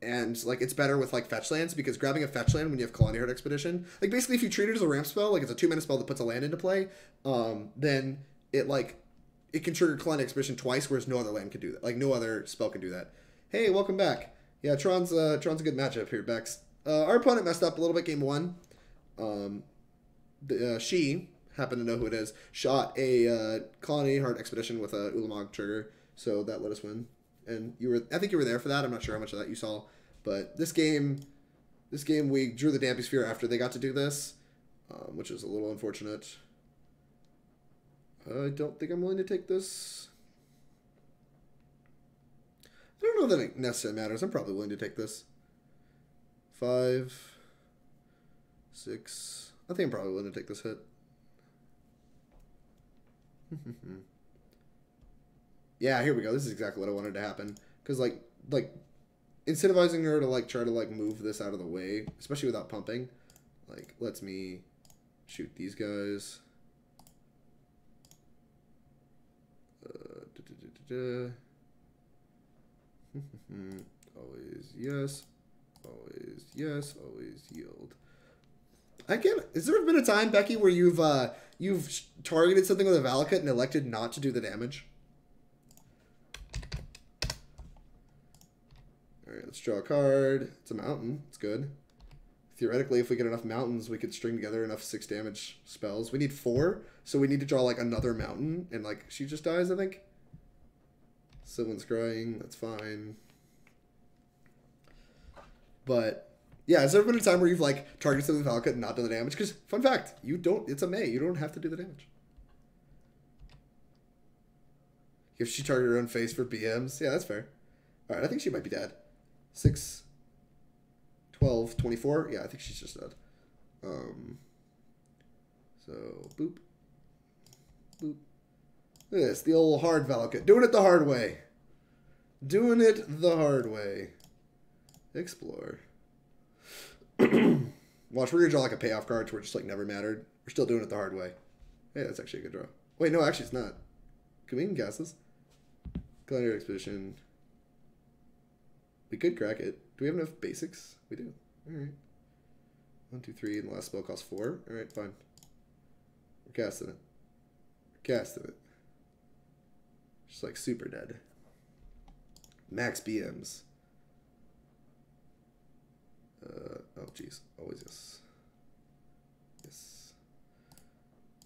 And like it's better with like fetch lands, because grabbing a fetch land when you have Khalni Heart Expedition, like basically if you treat it as a ramp spell, like it's a 2-mana spell that puts a land into play, then it can trigger Khalni Expedition twice, whereas no other land can do that. Like no other spell can do that. Hey, welcome back. Yeah, Tron's a good matchup here, Bex. Our opponent messed up a little bit game 1. She happened to know who it is. Shot a Khalni Heart Expedition with a Ulamog trigger, so that let us win. And I think you were there for that. I'm not sure how much of that you saw, but this game we drew the Dampy Sphere after they got to do this, which is a little unfortunate. I don't think I'm willing to take this. I don't know that it necessarily matters. I'm probably willing to take this. 5, 6. I think I'm probably willing to take this hit. Yeah, here we go. This is exactly what I wanted to happen. Because, like incentivizing her to, like, try to, like, move this out of the way, especially without pumping, like, lets me shoot these guys. Always yes. Always yes. Always yield. Has there been a time, Becky, where you've targeted something with a Valakut and elected not to do the damage? Alright, let's draw a card. It's a mountain. It's good. Theoretically, if we get enough mountains, we could string together enough 6 damage spells. We need 4, so we need to draw, like, another mountain, and, like, she just dies, I think. Someone's crying. That's fine. But, yeah, has there been a time where you've, like, targeted something with Valakut and not done the damage? Because, fun fact, it's a May. You don't have to do the damage. If she targeted her own face for BMs, yeah, that's fair. Alright, I think she might be dead. 6, 12, 24. Yeah, I think she's just dead. So, boop. Boop. Look at this, the old hard Valakut. Doing it the hard way. Doing it the hard way. Explore. Watch, we're going to draw like a payoff card to where it just like never mattered. We're still doing it the hard way. Hey, that's actually a good draw. Wait, no, actually it's not. Can we even guess this? Khalni Expedition. We could crack it. Do we have enough basics? We do. Alright. 1, 2, 3, and the last spell costs 4. Alright, fine. We're casting it. We're casting it. Just like super dead. Max BMs. Oh jeez. Always yes. Yes.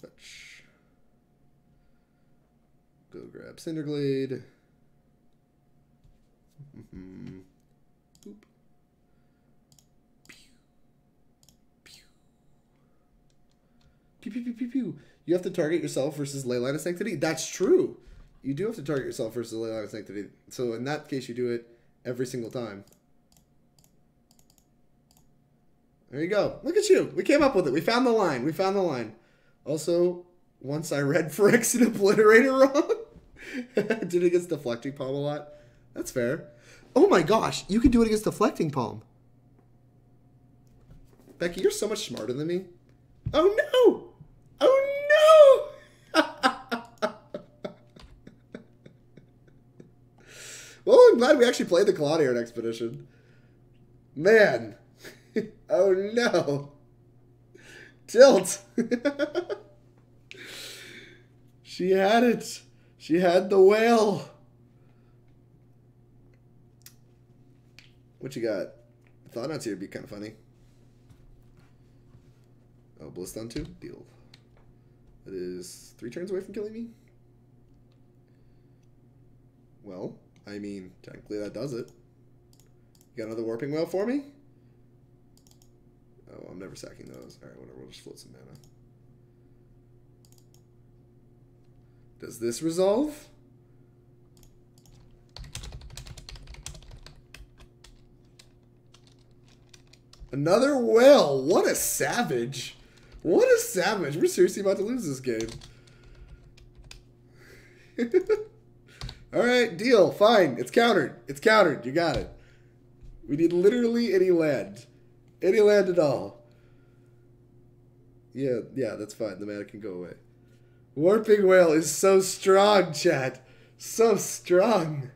Touch. Go grab Cinder Glade. Boop. Pew, pew, pew, pew, pew. You have to target yourself versus Leyline of Sanctity? That's true. You do have to target yourself versus Leyline of Sanctity. So in that case, you do it every single time. There you go. Look at you. We came up with it. We found the line. We found the line. Also, once I read Phyrexian Obliterator wrong, did it against Deflecting Palm a lot. That's fair. Oh my gosh, you can do it against Deflecting Palm. Becky, you're so much smarter than me. Oh no! Oh no! Well, I'm glad we actually played the Khalni Heart Expedition. Man. Oh no. Tilt. She had it. She had the whale. What you got? Thought Knots here would be kind of funny. Oh, Bliss down 2? Deal. That is 3 turns away from killing me? Well, I mean, technically that does it. You got another Warping Whale for me? Oh, I'm never sacking those. Alright, whatever. We'll just float some mana. Does this resolve? Another whale. What a savage. What a savage. We're seriously about to lose this game. Alright, deal. Fine. It's countered. It's countered. You got it. We need literally any land. Any land at all. Yeah, that's fine. The mana can go away. Warping Whale is so strong, chat. So strong.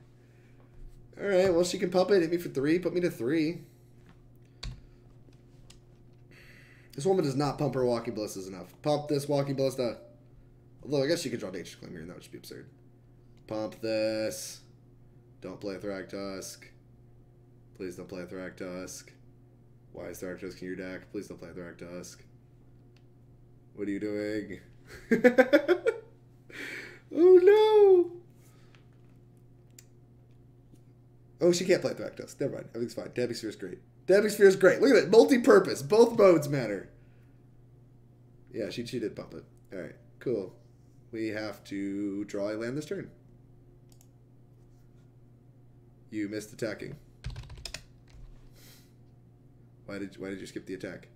Alright, well, she can pump it. Hit me for 3. Put me to 3. This woman does not pump her Walking Ballistas enough. Pump this Walking Ballista. Although, I guess she could draw Nature's Claim here, and that would just be absurd. Pump this. Don't play a Thragtusk. Please don't play a Thragtusk. Why is Thragtusk in your deck? Please don't play a Thragtusk. What are you doing? Oh no! Oh, she can't play Thragtusk. Never mind. Everything's fine. Dabbing Sphere is great. Dabbing Sphere is great. Look at it. Multi-purpose. Both modes matter. Yeah, she did pump it. Alright, cool. We have to draw a land this turn. You missed attacking. Why did you skip the attack?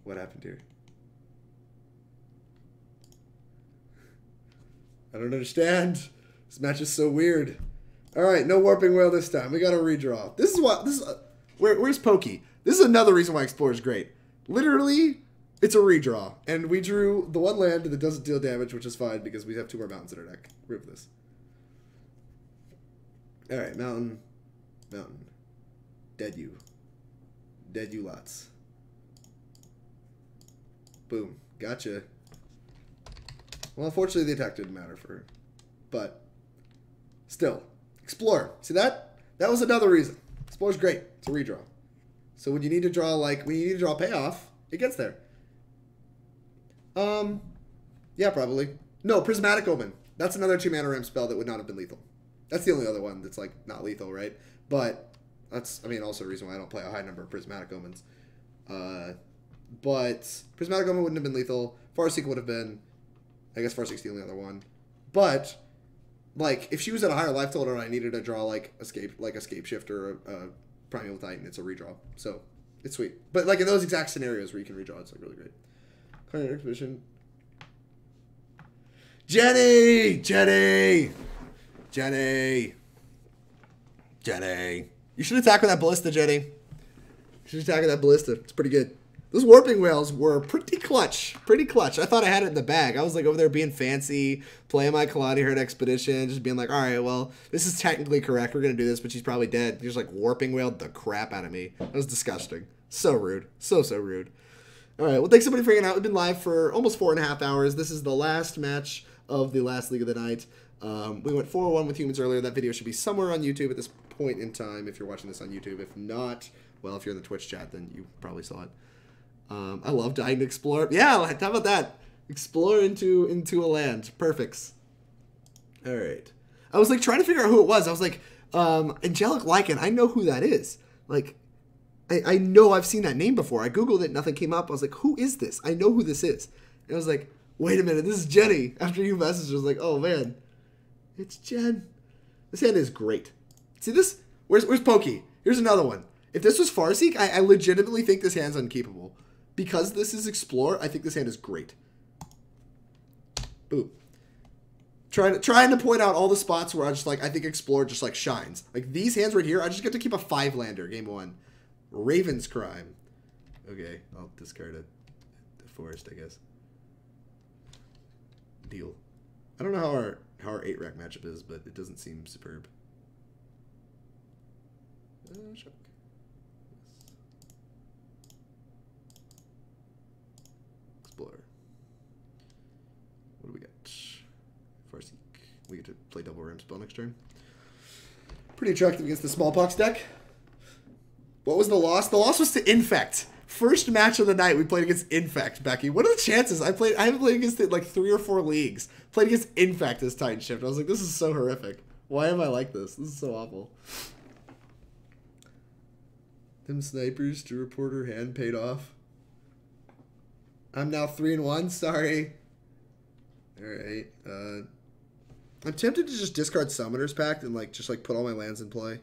What happened here? I don't understand. This match is so weird. All right, no Warping Whale this time. We got to redraw. This is where's Pokey? This is another reason why Explorer is great. Literally, it's a redraw, and we drew the one land that doesn't deal damage, which is fine because we have 2 more mountains in our deck. Remove this. All right, mountain. Dead you lots. Boom, gotcha. Well, unfortunately, the attack didn't matter for her. But, still. Explore. See that? That was another reason. Explore is great. It's a redraw. So when you need to draw, payoff, it gets there. Yeah, probably. No, Prismatic Omen. That's another 2-mana ramp spell that would not have been lethal. That's the only other one that's, not lethal, right? But, that's, also a reason why I don't play a high number of Prismatic Omens. But, Prismatic Omen wouldn't have been lethal. Farseek would have been. I guess Farseek's the only other one. But, if she was at a higher life total and I needed to draw, a Scapeshift or a Primeval Titan, it's a redraw. So, it's sweet. But, in those exact scenarios where you can redraw, it's, really great. Current Expedition. Jenny! You should attack with that Ballista, Jenny. You should attack with that Ballista. It's pretty good. Those Warping Whales were pretty clutch. I thought I had it in the bag. I was over there being fancy, playing my Khalni Herd Expedition, just being like, all right, well, this is technically correct. We're going to do this, but she's probably dead. You're just Warping Whaled the crap out of me. That was disgusting. So rude. So rude. All right, well, thanks everybody for hanging out. We've been live for almost 4.5 hours. This is the last match of the last League of the Night. We went 4-1 with humans earlier. That video should be somewhere on YouTube at this point in time if you're watching this on YouTube. If not, well, if you're in the Twitch chat, then you probably saw it. I love dying to explore. Yeah, how about that? Explore into a land. Perfect. All right. I was trying to figure out who it was. I was Angelic Lycan. I know who that is. I know I've seen that name before. I Googled it. Nothing came up. I was who is this? I know who this is. And I was wait a minute. This is Jenny. After you messaged, I was oh, man. It's Jen. This hand is great. See this? Where's Pokey? Here's another one. If this was Farseek, I legitimately think this hand's unkeepable. Because this is Explore, I think this hand is great. Boom. Trying to point out all the spots where I think Explore just shines. These hands right here, I just get to keep a 5-lander game 1. Raven's Crime. Okay, I'll discard it. The Forest, I guess. Deal. I don't know how our 8-rack matchup is, but it doesn't seem superb. Sure. Explorer. What do we got? Farseek. We get to play double ramp spell next turn. Pretty attractive against the Smallpox deck. What was the loss? The loss was to Infect. First match of the night, we played against Infect, Becky. What are the chances? I haven't played against it 3 or 4 leagues. Played against Infect as Titanshift. I was this is so horrific. Why am I like this? This is so awful. Them snipers to report her hand paid off. I'm now 3-1. Sorry. All right. I'm tempted to just discard Summoner's Pact and put all my lands in play.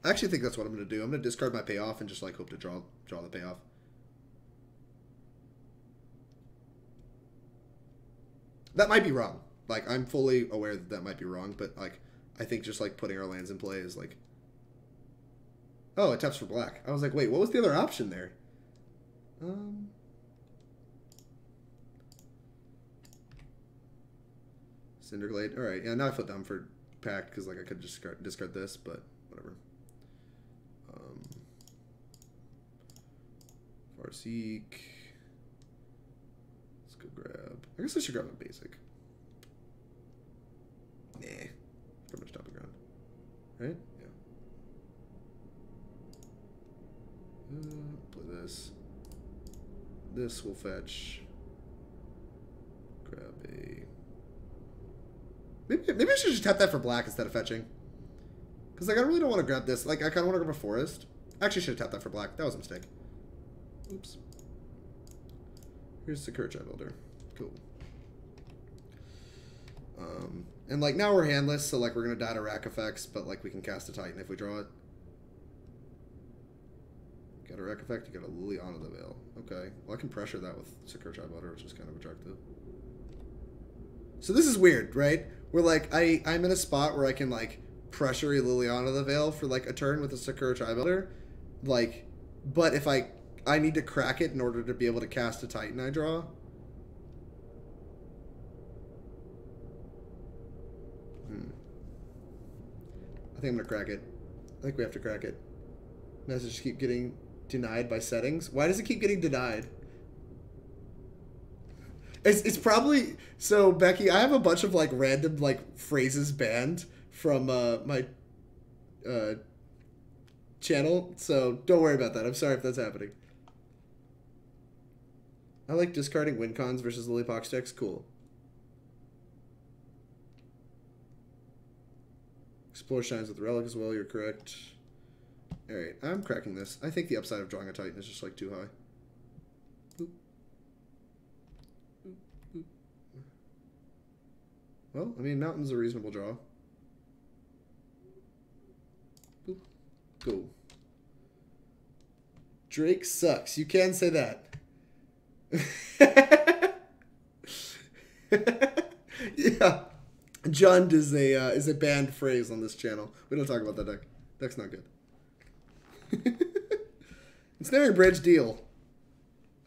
I actually think that's what I'm gonna do. I'm gonna discard my payoff and just hope to draw the payoff. That might be wrong. I'm fully aware that might be wrong, but I think just putting our lands in play is oh, it taps for black. I was wait, what was the other option there? Cinder Glade. All right, yeah. Now I feel dumb for Pact because like I could just discard this, but whatever. Farseek. Let's go grab. I guess I should grab a basic. Nah. Pretty much Stomping Ground. Right? Yeah. Play this. This will fetch. Grab a. Maybe I should just tap that for black instead of fetching. Because like I really don't want to grab this. Like I kind of want to grab a forest. I actually should have tapped that for black. That was a mistake. Oops. Here's Sakura-Tribe Elder. Cool. And like now we're handless, so like we're gonna die to rack effects, but like we can cast a Titan if we draw it. Got a rack effect, you got a Liliana the Veil. Okay. Well I can pressure that with Sakura-Tribe Elder, which is kind of attractive. So this is weird, right? Where like I'm in a spot where I can like pressure a Liliana the Veil for like a turn with a Sakura-Tribe Elder. Like, but if I need to crack it in order to be able to cast a Titan I draw. I think I'm going to crack it. I think we have to crack it. Messages keep getting denied by settings. Why does it keep getting denied? It's probably... So, Becky, I have a bunch of, like, random, like, phrases banned from my channel, so don't worry about that. I'm sorry if that's happening. I like discarding win cons versus Lilypox decks. Cool. Explore shines with Relic as well. You're correct. Alright, I'm cracking this. I think the upside of drawing a Titan is just like too high. Boop. Boop, boop. Well, I mean, Mountain's a reasonable draw. Boop. Go. Drake sucks. You can say that. Yeah. Jund is a banned phrase on this channel. We don't talk about that deck. Deck's not good. Ensnaring Bridge, deal.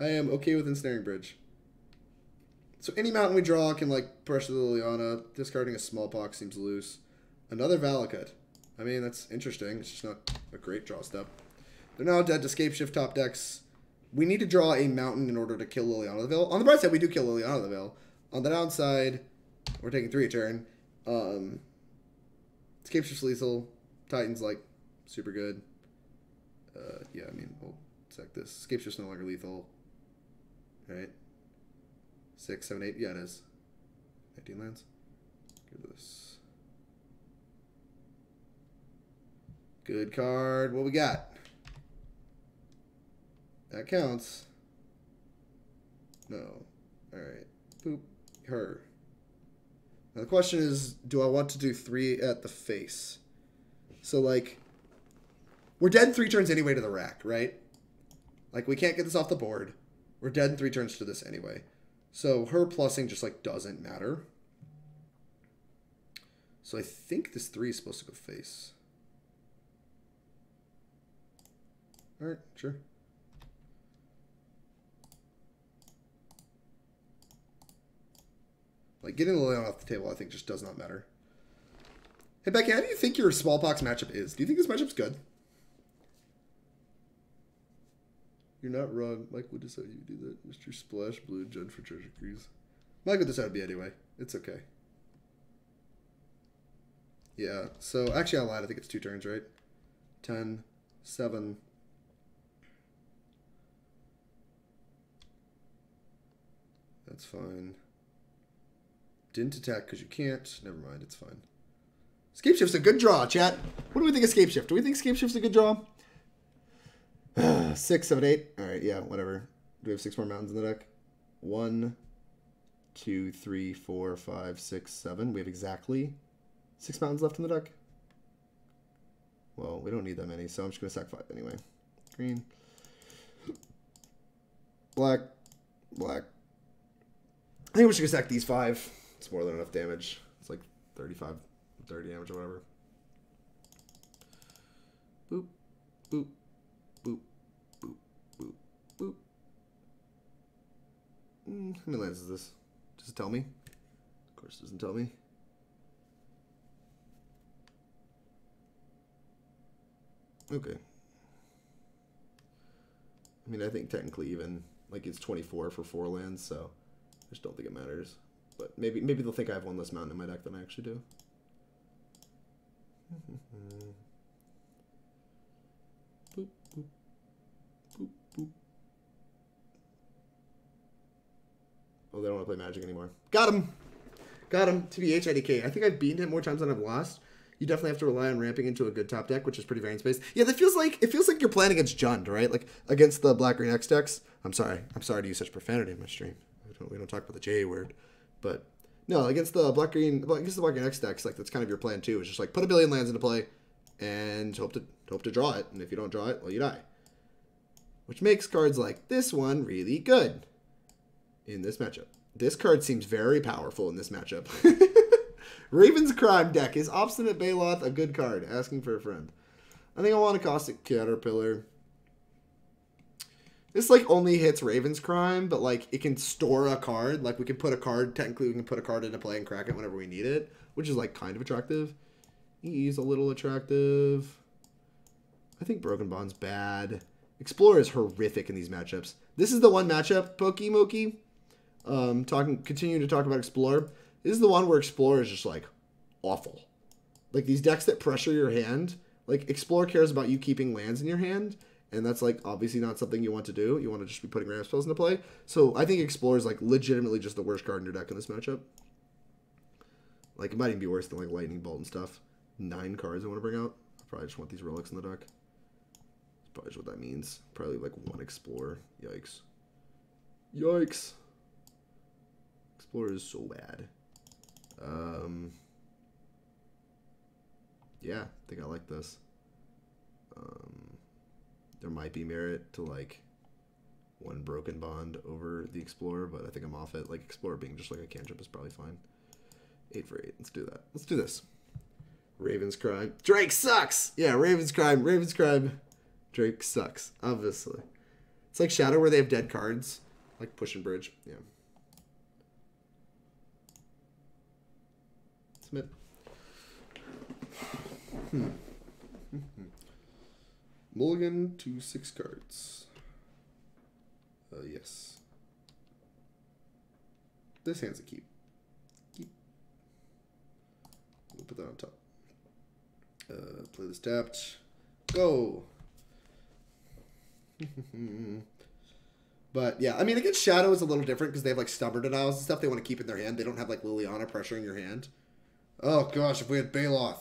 I am okay with Ensnaring Bridge. So any mountain we draw can like pressure the Liliana. Discarding a Smallpox seems loose. Another Valakut. I mean, that's interesting. It's just not a great draw step. They're now dead to Scapeshift top decks. We need to draw a mountain in order to kill Liliana the Veil. On the bright side, we do kill Liliana the Veil. On the downside, we're taking 3 a turn. Scapeshift's lethal. Titan's like super good. Yeah, I mean, we'll sack this. Scapeshift's no longer lethal. Right? 6, 7, 8. Yeah, it is. 19 lands. Give this. Good card. What we got? That counts. No. Alright. Boop. Her. Now the question is, do I want to do 3 at the face? So, like, we're dead in 3 turns anyway to the rack, right? Like, we can't get this off the board. We're dead in 3 turns to this anyway. So, her plussing just, like, doesn't matter. So, I think this 3 is supposed to go face. Alright, sure. Like, getting the Liliana off the table, I think, just does not matter. Hey, Becky, how do you think your Smallpox matchup is? Do you think this matchup's good? You're not wrong. Mike would decide you do that. Mr. Splash Blue, Judge for Treasure Cruise. Mike would decide to be anyway. It's okay. Yeah, so actually I lied. I think it's 2 turns, right? 10, 7. That's fine. Didn't attack because you can't. Never mind, it's fine. Scapeshift's a good draw, chat. What do we think of Scapeshift? Do we think Scapeshift's a good draw? 6, 7, 8. Alright, yeah, whatever. Do we have 6 more mountains in the deck? 1, 2, 3, 4, 5, 6, 7. We have exactly 6 mountains left in the deck. Well, we don't need that many, so I'm just going to sack 5 anyway. Green. Black. Black. I think we should sack these 5. It's more than enough damage. It's like 35, 30 damage or whatever. Boop. Boop. Boop. Boop. Boop. Boop. How many lands is this? Does it tell me? Of course it doesn't tell me. Okay. I mean, I think technically even, like, it's 24 for 4 lands, so I just don't think it matters. But maybe they'll think I have one less mountain in my deck than I actually do. Boop, boop, boop, boop. Oh, they don't want to play Magic anymore. Got him! Got him. TBH IDK. I think I've beaten him more times than I've lost. You definitely have to rely on ramping into a good top deck, which is pretty variance based. Yeah, that feels like you're playing against Jund, right? Like against the black green X decks. I'm sorry to use such profanity in my stream. We don't talk about the J word, but no, against the black green X decks, like that's kind of your plan too. It's just like put a billion lands into play and hope to draw it, and if you don't draw it, well, you die. Which makes cards like this one really good in this matchup. This card seems very powerful in this matchup. Raven's Crime deck. Is Obstinate Baloth a good card? Asking for a friend. I think I want a Caustic Caterpillar. This, like, only hits Raven's Crime, but, like, it can store a card. Like, we can put a card, technically we can put a card into play and crack it whenever we need it, which is, like, kind of attractive. He's a little attractive. I think Broken Bond's bad. Explorer is horrific in these matchups. This is the one matchup, Pokey continuing to talk about Explorer. This is the one where Explorer is just, like, awful. Like, these decks that pressure your hand, like, Explorer cares about you keeping lands in your hand, and that's, like, obviously not something you want to do. You want to just be putting ramp spells into play. So, I think Explorer is, like, legitimately just the worst card in your deck in this matchup. Like, it might even be worse than, like, Lightning Bolt and stuff. 9 cards I want to bring out. I probably just want these relics in the deck. That's probably just what that means. Probably, like, 1 Explorer. Yikes. Yikes. Explorer is so bad. Yeah, I think I like this. There might be merit to, like, 1 Broken Bond over the Explorer, but I think I'm off it. Like, Explorer being just like a cantrip is probably fine. 8 for 8. Let's do that. Let's do this. Raven's Crime. Drake sucks! Yeah, Raven's Crime. Raven's Crime. Drake sucks, obviously. It's like Shadow where they have dead cards. Like Push and Bridge. Yeah. Submit. Mulligan to 6 cards. Yes. This hand's a keep. Keep. We'll put that on top. Play this tapped. Go! But, yeah, I mean, against Shadow is a little different because they have, like, Stubborn Denials and stuff they want to keep in their hand. They don't have, like, Liliana pressuring your hand. Oh, gosh, if we had Baloth.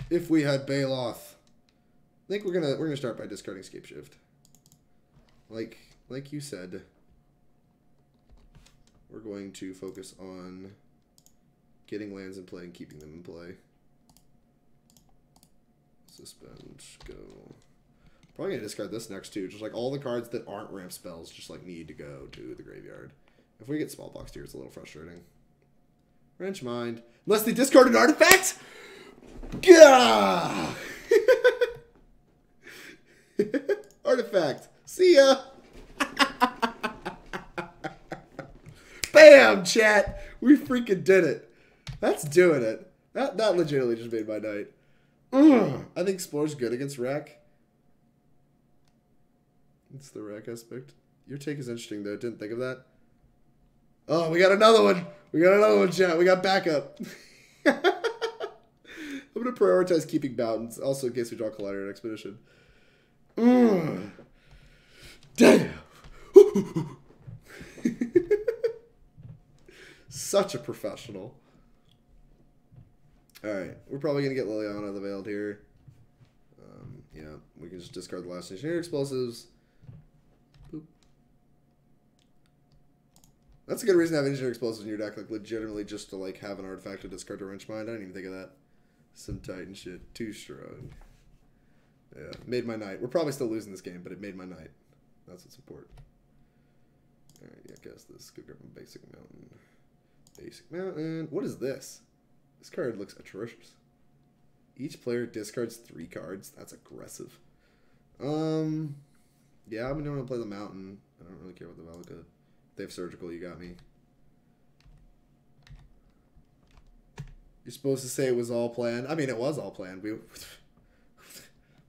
If we had Baloth. I think we're gonna start by discarding Scapeshift. Like you said, we're going to focus on getting lands in play and keeping them in play. Suspend, go. Probably gonna discard this next too. Just like all the cards that aren't ramp spells just like need to go to the graveyard. If we get Smallboxed here, it's a little frustrating. Wrench Mind. Unless they discard an artifact? Gah! Artifact. See ya. Bam, chat. We freaking did it. That's doing it. That legitimately just made my night. I think Explorer's good against Rack. It's the Rack aspect. Your take is interesting, though. Didn't think of that. Oh, we got another one. We got another one, chat. We got backup. I'm going to prioritize keeping mountains, also in case we draw Collider at Expedition. Damn. Such a professional. Alright, we're probably going to get Liliana the Veiled here. Yeah, we can just discard the last Engineer Explosives. Boop. That's a good reason to have Engineer Explosives in your deck, like legitimately just to like have an artifact to discard to Wrench Mind. I didn't even think of that. Some Titan shit. Too strong. Yeah, made my night. We're probably still losing this game, but it made my night. That's what's important. Alright, yeah, guess this. Go grab a Basic Mountain. Basic Mountain. What is this? This card looks atrocious. Each player discards 3 cards. That's aggressive. Yeah, I'm going to play the Mountain. I don't really care about the Valakut. They have surgical, you got me. You're supposed to say it was all planned. I mean, it was all planned. We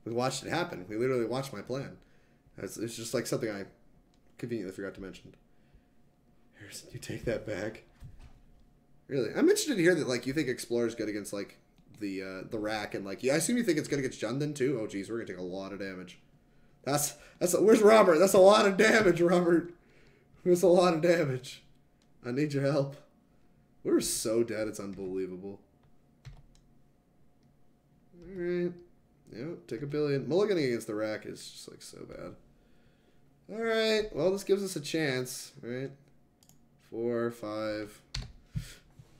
watched it happen. We literally watched my plan. It's just like something I conveniently forgot to mention. Harrison, you take that back. Really? I'm interested to hear that, like, you think Explorer's good against, like, the rack, and, like, I assume you think it's good against Jundin, too? Oh, geez, we're gonna take a lot of damage. Where's Robert? That's a lot of damage, Robert. That's a lot of damage. I need your help. We're so dead, it's unbelievable. Alright. Yep, take a billion. Mulliganing against the rack is just, like, so bad. Alright, well, this gives us a chance, right? 4, 5.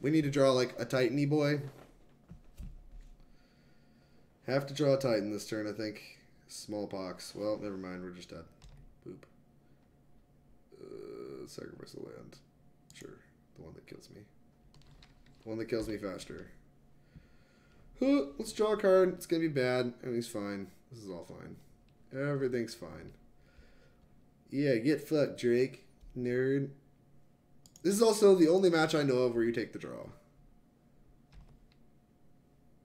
We need to draw, like, a Titan-y boy. Have to draw a Titan this turn, I think. Smallpox. Well, never mind, we're just dead. Boop. Sacrifice the land. Sure, the one that kills me. The one that kills me faster. Let's draw a card. It's gonna be bad. Everything's fine. This is all fine. Everything's fine. Yeah, get fucked, Drake. Nerd. This is also the only match I know of where you take the draw.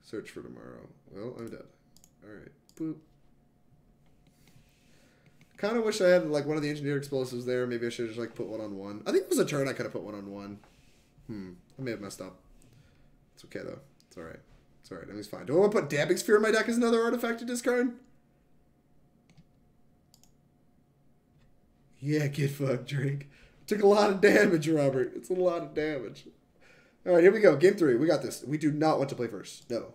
Search for tomorrow. Well, I'm dead. Alright. Boop. Kind of wish I had, like, one of the engineer explosives there. Maybe I should have just, like, put one on one. I think it was a turn I could have put one on one. I may have messed up. It's okay, though. It's alright. It's alright. Everything's fine. Do I want to put Damping Sphere in my deck as another artifact to discard? Yeah, get fucked, Drake. Took a lot of damage, Robert. It's a lot of damage. Alright, here we go. Game 3. We got this. We do not want to play first. No.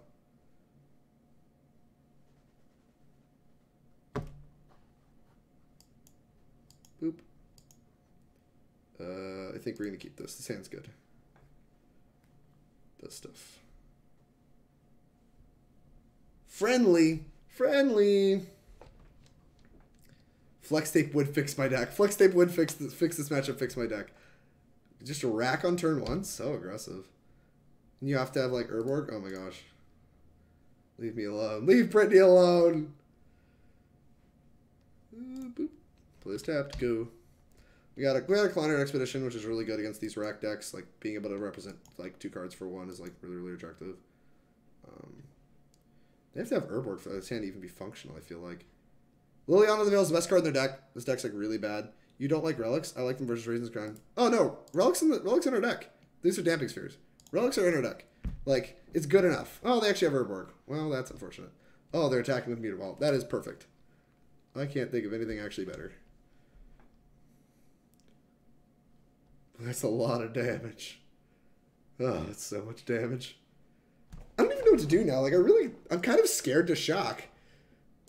Boop. I think we're going to keep this. This hand's good. Does stuff. Friendly. Friendly. Flex Tape would fix my deck. Flex Tape would fix this matchup, fix my deck. Just a rack on turn 1? So aggressive. And you have to have, like, Urborg? Oh my gosh. Leave me alone. Leave Brittany alone! Boop. Plays tapped. Go. We got a Clonard Expedition, which is really good against these rack decks. Like, being able to represent, like, 2 cards for 1 is, like, really, really attractive. They have to have Urborg for this hand to even be functional, I feel like. Liliana the Veil is the best card in their deck. This deck's, like, really bad. You don't like Relics? I like them versus Raisin's Grind. Oh, no. Relics in our deck. These are Damping Spheres. Relics are in our deck. Like, it's good enough. Oh, they actually have Urborg. Well, that's unfortunate. Oh, they're attacking with Mutavault. That is perfect. I can't think of anything actually better. That's a lot of damage. Oh, that's so much damage. I don't even know what to do now. Like, I'm kind of scared to shock.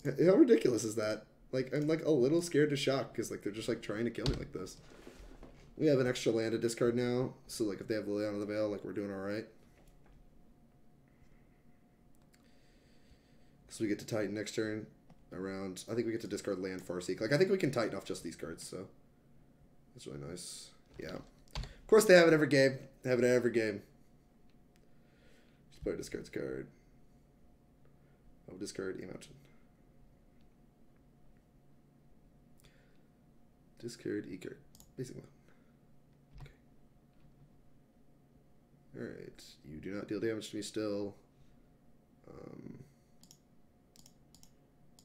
How ridiculous is that? Like, I'm, like, a little scared to shock because, like, they're just, like, trying to kill me like this. We have an extra land to discard now. So, like, if they have Liliana the Veil, like, we're doing all right. So we get to Titan next turn around... I think we get to discard land Farseek. Like, I think we can Titan off just these cards, so... That's really nice. Yeah. Of course they have it every game. They have it every game. Just play a discards card. I'll discard E-Mountain. Discard E-card. Basic one. Okay. Alright. You do not deal damage to me still.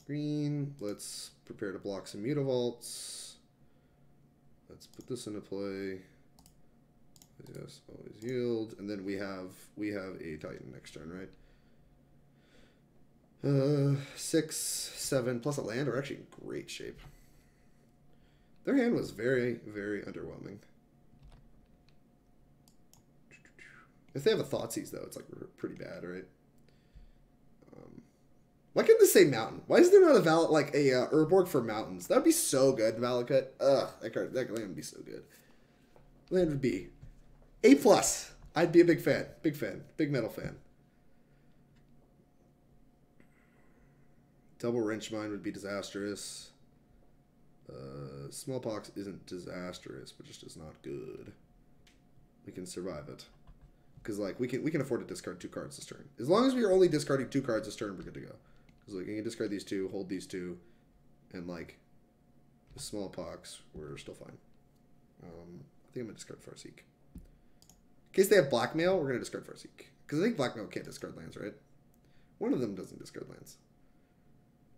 Green. Let's prepare to block some Mutavaults. Let's put this into play. Yes, always yield. And then we have a Titan next turn, right? 6, 7 plus a land are actually in great shape. Their hand was very, very underwhelming. If they have a Thoughtseize, though, it's like pretty bad, right? Why can't this say Mountain? Why is there not a Urborg for Mountains? That would be so good, Valakut. Ugh, that land would be so good. Land would be A+. I'd be a big fan. Big fan. Big metal fan. Double Wrench Mine would be disastrous. Smallpox isn't disastrous, but just is not good. We can survive it. Because, like, we can afford to discard 2 cards this turn. As long as we are only discarding 2 cards this turn, we're good to go. Because, like, you can discard these 2, hold these 2, and, like, the Smallpox, we're still fine. I think I'm going to discard Farseek. In case they have Blackmail, we're going to discard Farseek. Because I think Blackmail can't discard lands, right? One of them doesn't discard lands.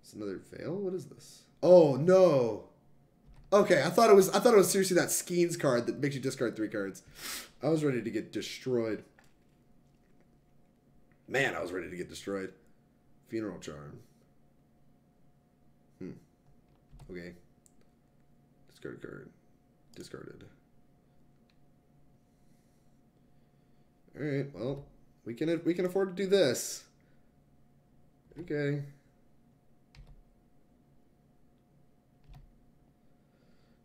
It's another Veil? What is this? Oh, no. Okay, I thought it was seriously that Skeens card that makes you discard 3 cards. I was ready to get destroyed. Man, I was ready to get destroyed. Funeral Charm. Okay. Discard card. Discarded. Alright, well, we can afford to do this. Okay.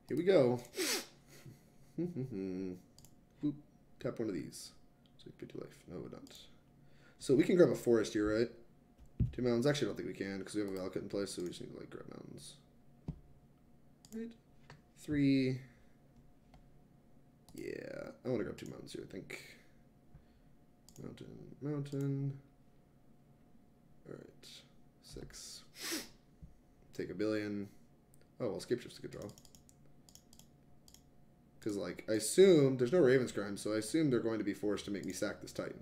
Here we go. Boop. Tap one of these. So we can pay 2 life. No, we don't. So we can grab a forest here, right? 2 mountains. Actually, I don't think we can because we have a Valakut in place, so we just need to like grab mountains. Right. 3. Yeah, I want to grab 2 mountains here, I think. Mountain. Alright. 6. Take a billion. Oh, well, Scapeshift's a good draw. Because, like, I assume there's no Ravenscrime, so I assume they're going to be forced to make me sack this Titan,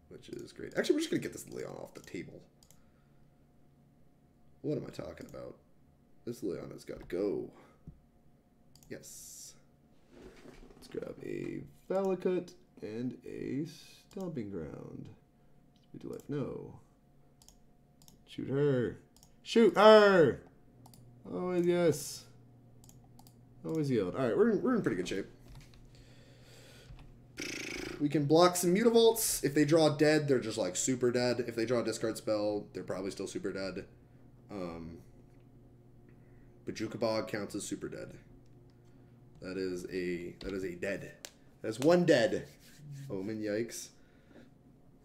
which is great. Actually, we're just going to get this Leon off the table. What am I talking about? This Leon has got to go. Yes. Let's grab a Valakut and a Stomping Ground. Speed to life. No. Shoot her. Shoot her! Oh, yes. Always yield. Alright, we're in pretty good shape. We can block some Mutavolts. If they draw dead, they're just like super dead. If they draw a discard spell, they're probably still super dead. Bajuka Bog counts as super dead. That is a dead. That's 1 dead. Omen, yikes.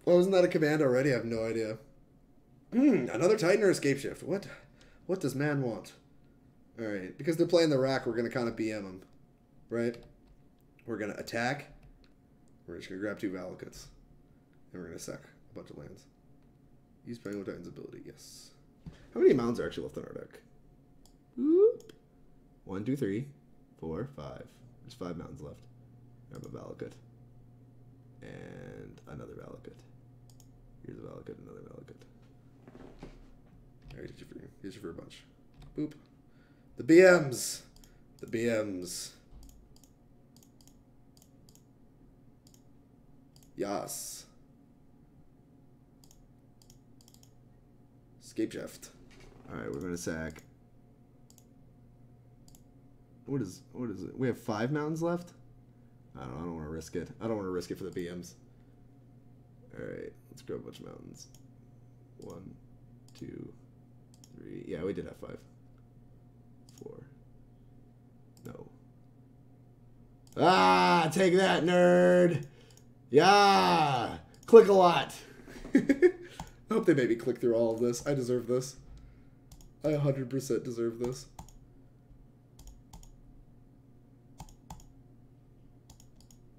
Well, wasn't that a command already? I have no idea. Another Titan or a Scapeshift. What does man want? Alright, because they're playing the rack, we're going to kind of BM them. Right? We're going to attack. We're just going to grab 2 Valakuts. And we're going to sack a bunch of lands. Use Primal Titan's ability, yes. How many mounds are actually left on our deck? Whoop. 1, 2, 3, 4, 5. There's 5 mountains left. Grab a Valakut. And another Valakut. Here's a Valakut, another Valakut. Alright, here's your for a bunch. Boop. The BMs. The BMs. Yas. Scapeshift. Alright, we're gonna sack. What is it? We have 5 mountains left? I don't want to risk it. I don't want to risk it for the BMs. Alright, let's grab a bunch of mountains. 1, 2, 3. Yeah, we did have 5. 4. No. Ah, take that, nerd! Yeah! Click a lot! I hope they made me click through all of this. I deserve this. I 100% deserve this.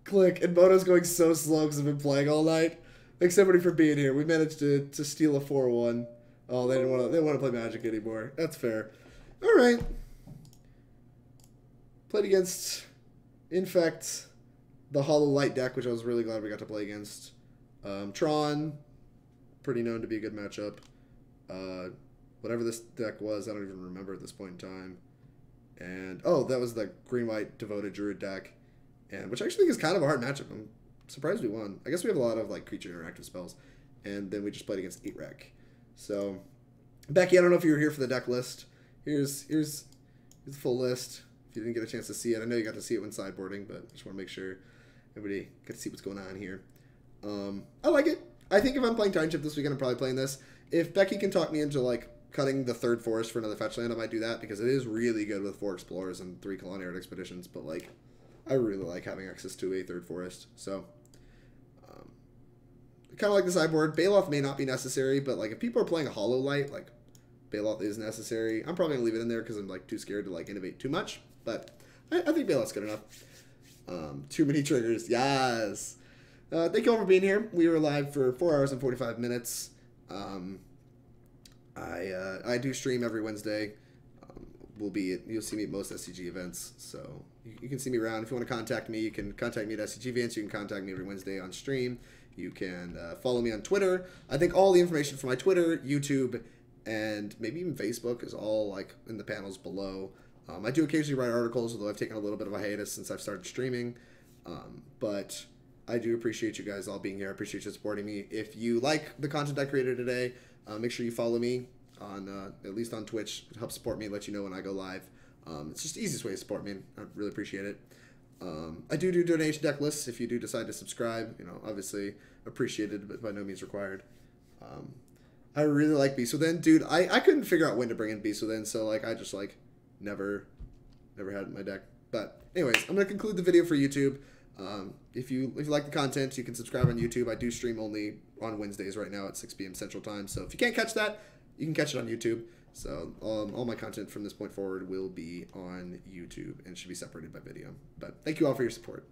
Click. And Moto's going so slow because I've been playing all night. Thanks everybody for being here. We managed to steal a 4-1. Oh, they didn't want to play Magic anymore. That's fair. Alright. Played against Infect, the Hollow Light deck, which I was really glad we got to play against. Tron, pretty known to be a good matchup. Whatever this deck was, I don't even remember at this point in time. And, oh, that was the green-white Devoted Druid deck, and which I actually think is kind of a hard matchup. I'm surprised we won. I guess we have a lot of like creature interactive spells, and then we just played against 8-Rec. So, Becky, I don't know if you were here for the deck list. Here's the full list. If you didn't get a chance to see it, I know you got to see it when sideboarding, but I just want to make sure everybody got to see what's going on here. I like it. I think if I'm playing Titanshift this weekend, I'm probably playing this. If Becky can talk me into like cutting the 3rd forest for another fetch land, I might do that because it is really good with 4 explorers and 3 Khalni expeditions. But like, I really like having access to a 3rd forest. So, kind of like the sideboard. Baloth may not be necessary, but like if people are playing a Hollow Light, like Baloth is necessary. I'm probably gonna leave it in there because I'm like too scared to like innovate too much. But I think Baloth's good enough. Too many triggers. Yes. Thank you all for being here. We were live for 4 hours and 45 minutes. I do stream every Wednesday. You'll see me at most SCG events. So you can see me around. If you want to contact me, you can contact me at SCGBALT. You can contact me every Wednesday on stream. You can follow me on Twitter. I think all the information for my Twitter, YouTube, and maybe even Facebook is all like in the panels below. I do occasionally write articles, although I've taken a little bit of a hiatus since I've started streaming. But I do appreciate you guys all being here. I appreciate you supporting me. If you like the content I created today, make sure you follow me on at least on Twitch. It helps support me, let you know when I go live. It's just the easiest way to support me. I really appreciate it. I do donation deck lists if you do decide to subscribe. You know, obviously appreciated, but by no means required. I really like Beast Within. Dude, I couldn't figure out when to bring in Beast Within, so like I just like never had it in my deck. But anyways, I'm gonna conclude the video for YouTube. If you like the content, you can subscribe on YouTube. I do stream only on Wednesdays right now at 6 p.m. Central Time. So if you can't catch that, you can catch it on YouTube. So all my content from this point forward will be on YouTube and should be separated by video. But thank you all for your support.